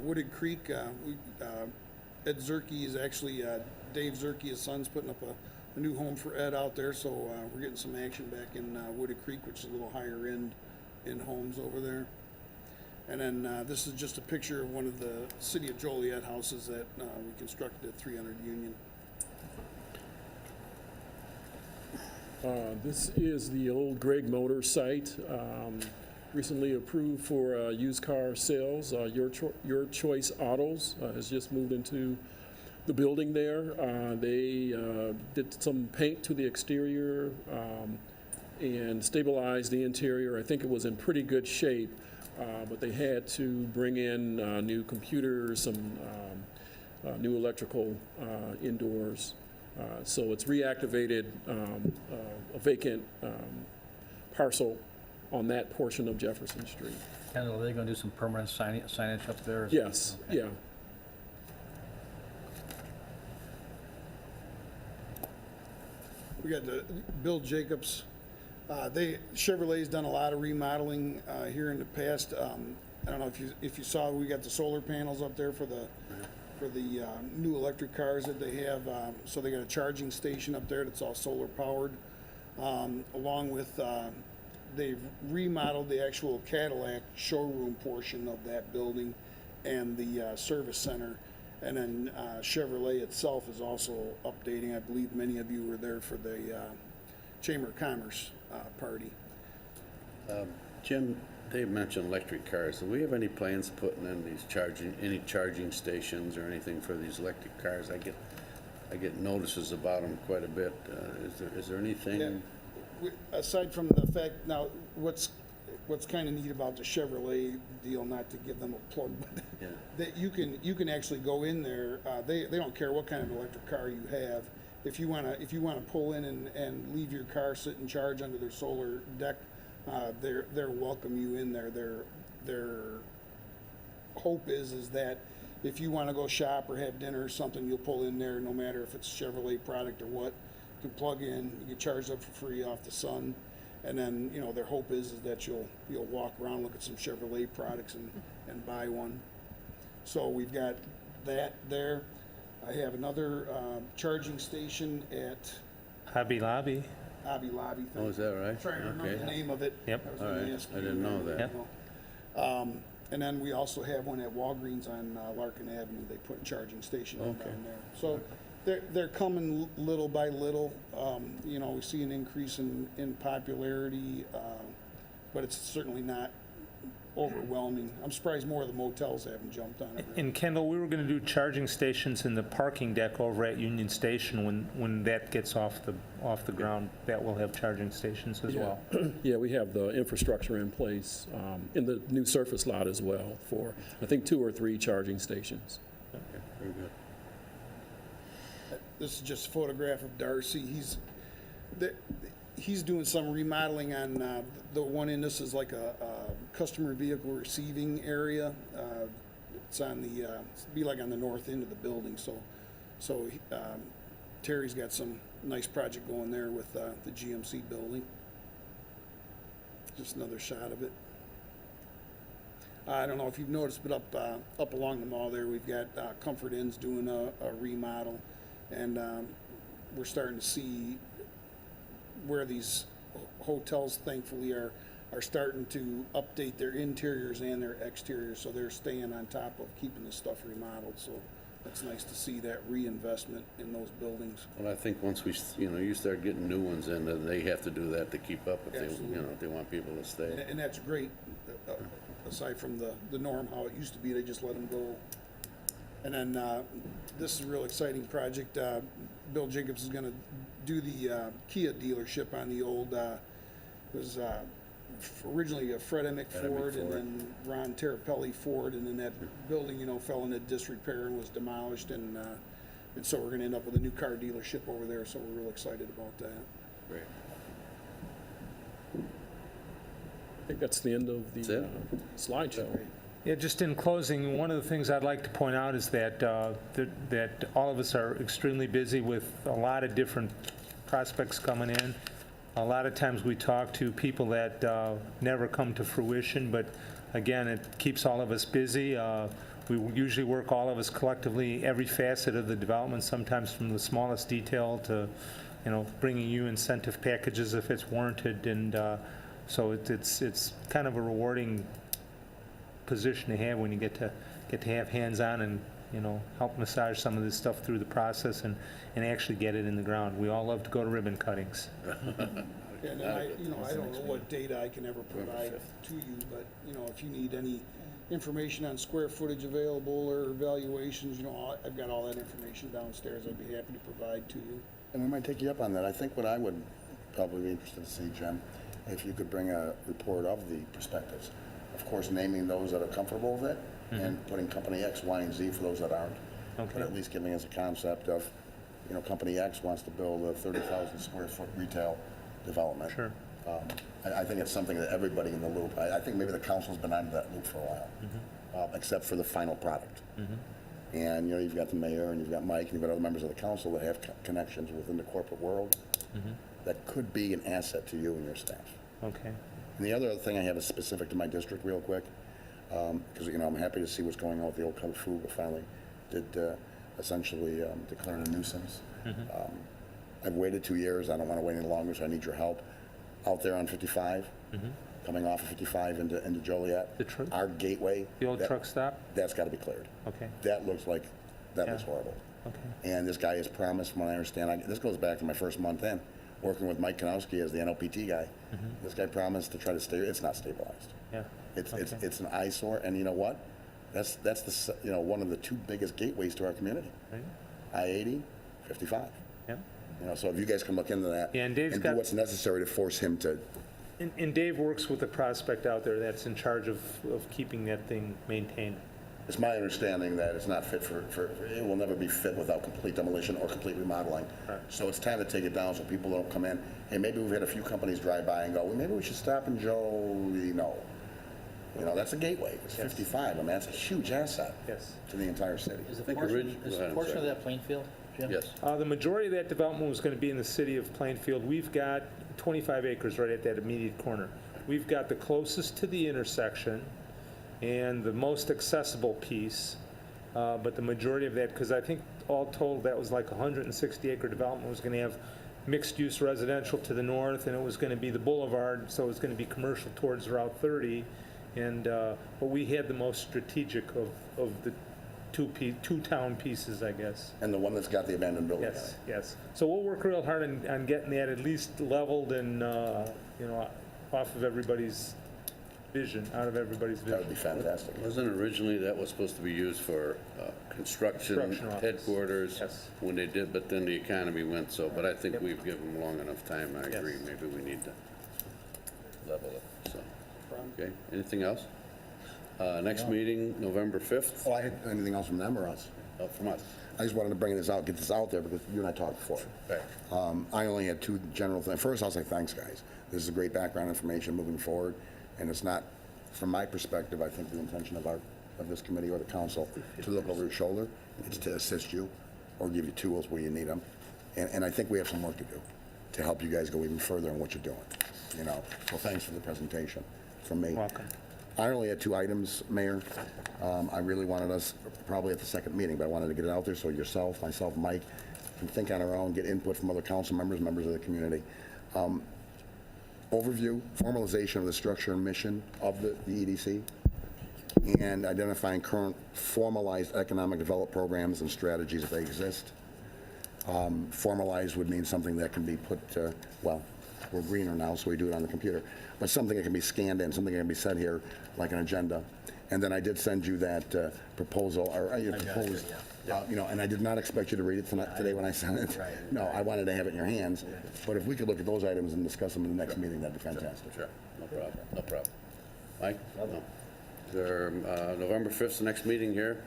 Wooded Creek, Ed Zerke is actually, Dave Zerke, his son's putting up a new home for Ed out there, so we're getting some action back in Wooded Creek, which is a little higher end in homes over there. And then this is just a picture of one of the City of Joliet houses that we constructed at 300 Union. This is the old Greg Motor site, recently approved for used car sales. Your Choice Autos has just moved into the building there. They did some paint to the exterior and stabilized the interior. I think it was in pretty good shape, but they had to bring in new computers, some new electrical indoors. So it's reactivated a vacant parcel on that portion of Jefferson Street. And are they going to do some permanent signage up there? Yes, Okay. yeah. We got the Bill Jacobs. Chevrolet's done a lot of remodeling here in the past. I don't know if you saw, we got the solar panels up there for the new electric cars that they have. So they got a charging station up there that's all solar powered. Along with they've remodeled the actual Cadillac showroom portion of that building and the service center. And then Chevrolet itself is also updating. I believe many of you were there for the Chamber of Commerce party. Jim, Dave mentioned electric cars. Do we have any plans of putting in these any charging stations or anything for these electric cars? I get notices about them quite a bit. Is there anything? Yeah. Aside from the fact, now, what's kind of neat about the Chevrolet deal, not to give them a plug, but Yeah. that you can actually go in there. They don't care what kind of electric car you have. If you wanna pull in and leave your car sit and charge under their solar deck, they're welcome you in there. Their hope is that if you want to go shop or have dinner or something, you'll pull in there, no matter if it's Chevrolet product or what. You can plug in, you get charged up for free off the sun, and then their hope is that you'll walk around, look at some Chevrolet products and buy one. So we've got that there. I have another charging station at Hobby Lobby. Hobby Lobby. Oh, is that right? I'm trying to remember Okay. the name of it. Yep. I was All gonna right. ask I you, didn't know that. Yep. And then we also have one at Walgreens on Larkin Avenue. They put a charging station in Okay. down there. So they're coming little by little. We see an increase in popularity, but it's certainly not overwhelming. I'm surprised more of the motels haven't jumped on it. And Kendall, we were going to do charging stations in the parking deck over at Union Station. When that gets off the ground, that will have charging stations as well. Yeah, we have the infrastructure in place in the new surface lot as well for, I think, 2 or 3 charging stations. Okay, very good. This is just a photograph of Darcy. He's doing some remodeling on the one in. This is like a customer vehicle receiving area. It's on the be like on the north end of the building. So Terry's got some nice project going there with the GMC building. Just another shot of it. I don't know if you've noticed, but up along the mall there, we've got Comfort Inn's doing a remodel, and we're starting to see where these hotels, thankfully, are starting to update their interiors and their exteriors, so they're staying on top of keeping the stuff remodeled. So it's nice to see that reinvestment in those buildings. Well, I think once you start getting new ones in, then they have to do that to keep up if if they want people to stay. And that's great, aside from the norm, how it used to be, they just let them go. And then this is a real exciting project. Bill Jacobs is going to do the Kia dealership on the old, it was originally a Fred Emick Ford and then Ron Terrapelli Ford, and then that building, fell into disrepair and was demolished, and so we're going to end up with a new car dealership over there, so we're real excited about that. Great. I think that's the end of the slideshow. Yeah, just in closing, one of the things I'd like to point out is that, that all of us are extremely busy with a lot of different prospects coming in. A lot of times we talk to people that never come to fruition, but again, it keeps all of us busy. We usually work, all of us collectively, every facet of the development, sometimes from the smallest detail to, bringing you incentive packages if it's warranted. And so it's kind of a rewarding position to have when you get to have hands-on and, help massage some of this stuff through the process and actually get it in the ground. We all love to go to ribbon cuttings. And I don't know what data I can ever provide to you, but, if you need any information on square footage available or evaluations, I've got all that information downstairs. I'd be happy to provide to you. And we might take you up on that. I think what I would probably be interested to see, Jim, if you could bring a report of the perspectives. Of course, naming those that are comfortable with it and putting company X, Y, and Z for those that aren't. Okay. But at least giving us a concept of, company X wants to build a 30,000 square foot retail development. Sure. I think it's something that everybody in the loop, I think maybe the council's been out of that loop for a while, except for the final product. And, you've got the mayor and you've got Mike and you've got other members of the council that have connections within the corporate world that could be an asset to you and your staff. Okay. And the other thing I have is specific to my district real quick, because, I'm happy to see what's going on with the old Cub Foods. We finally did essentially declare it a nuisance. I've waited 2 years. I don't want to wait any longer, so I need your help. Out there on 55, coming off of 55 into Joliet, our gateway. The old truck stop? That's got to be cleared. Okay. That looks horrible. Okay. And this guy has promised, from what I understand, this goes back to my first month in, working with Mike Kanowski as the NLPT guy. This guy promised to try to stay. It's not stabilized. Yeah. It's an eyesore, and you know what? That's one of the two biggest gateways to our community. Right. I-80, 55. Yeah. So if you guys can look into that Yeah, and Dave's do got- what's necessary to force him to. And Dave works with the prospect out there that's in charge of keeping that thing maintained. It's my understanding that it's not fit for it will never be fit without complete demolition or complete remodeling. Right. So it's time to take it down so people don't come in. Hey, maybe we've had a few companies drive by and go, well, maybe we should stop and Joliet. No. That's a gateway. It's 55. I mean, that's a huge asset Yes. to the entire city. Is the think portion, orig- is go the ahead, portion of sorry. that Plainfield, Jim? Yes. The majority of that development was going to be in the city of Plainfield. We've got 25 acres right at that immediate corner. We've got the closest to the intersection and the most accessible piece, but the majority of that, because I think all told that was like 160-acre development, was going to have mixed-use residential to the north, and it was going to be the boulevard, so it was going to be commercial towards Route 30. And but we had the most strategic of the two town pieces, I guess. And the one that's got the abandoned building. Yes, yes. So we'll work real hard on getting that at least leveled and, off of everybody's vision, out of everybody's That would be vision. fantastic. Wasn't originally that was supposed to be used for construction Construction office. headquarters? Yes. When they did, but then the economy went so, but I think we've given them long enough time, I agree, Yes. maybe we need to level it, so. Okay, anything else? Next meeting, November 5th, Oh, I had anything else from them or us? from us. I just wanted to bring this out, get this out there because you and I talked before. Right. I only had two general things. First, I'll say thanks, guys. This is great background information moving forward, and it's not, from my perspective, I think the intention of this committee or the council to look over your shoulder. It's to assist you or give you tools where you need them. And I think we have some work to do to help you guys go even further in what you're doing. So thanks for the presentation from me. Welcome. I only had two items, Mayor. I really wanted us, probably at the second meeting, but I wanted to get it out there so yourself, myself, Mike, can think on our own, get input from other council members, members of the community. Overview, formalization of the structure and mission of the EDC, and identifying current formalized economic development programs and strategies if they exist. Formalized would mean something that can be put, well, we're greener now, so we do it on the computer, but something that can be scanned in, something that can be set here, like an agenda. And then I did send you that proposal, or proposed, and I did not expect you to read it today when I sent it. Right. No, I wanted to have it in your hands. But if we could look at those items and discuss them in the next meeting, that'd be fantastic. Sure, no problem, no problem. Mike? No. Is there, November 5th, the next meeting here?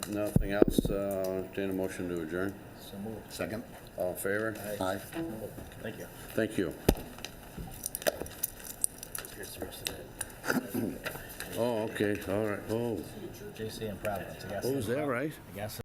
Nothing else, entertain a motion to adjourn? So moved. Second? All in favor? Aye. Thank you. Thank you. Here's the rest of it. Oh, okay, all right, oh, JC and Providence, I guess. oh, is that right? I guess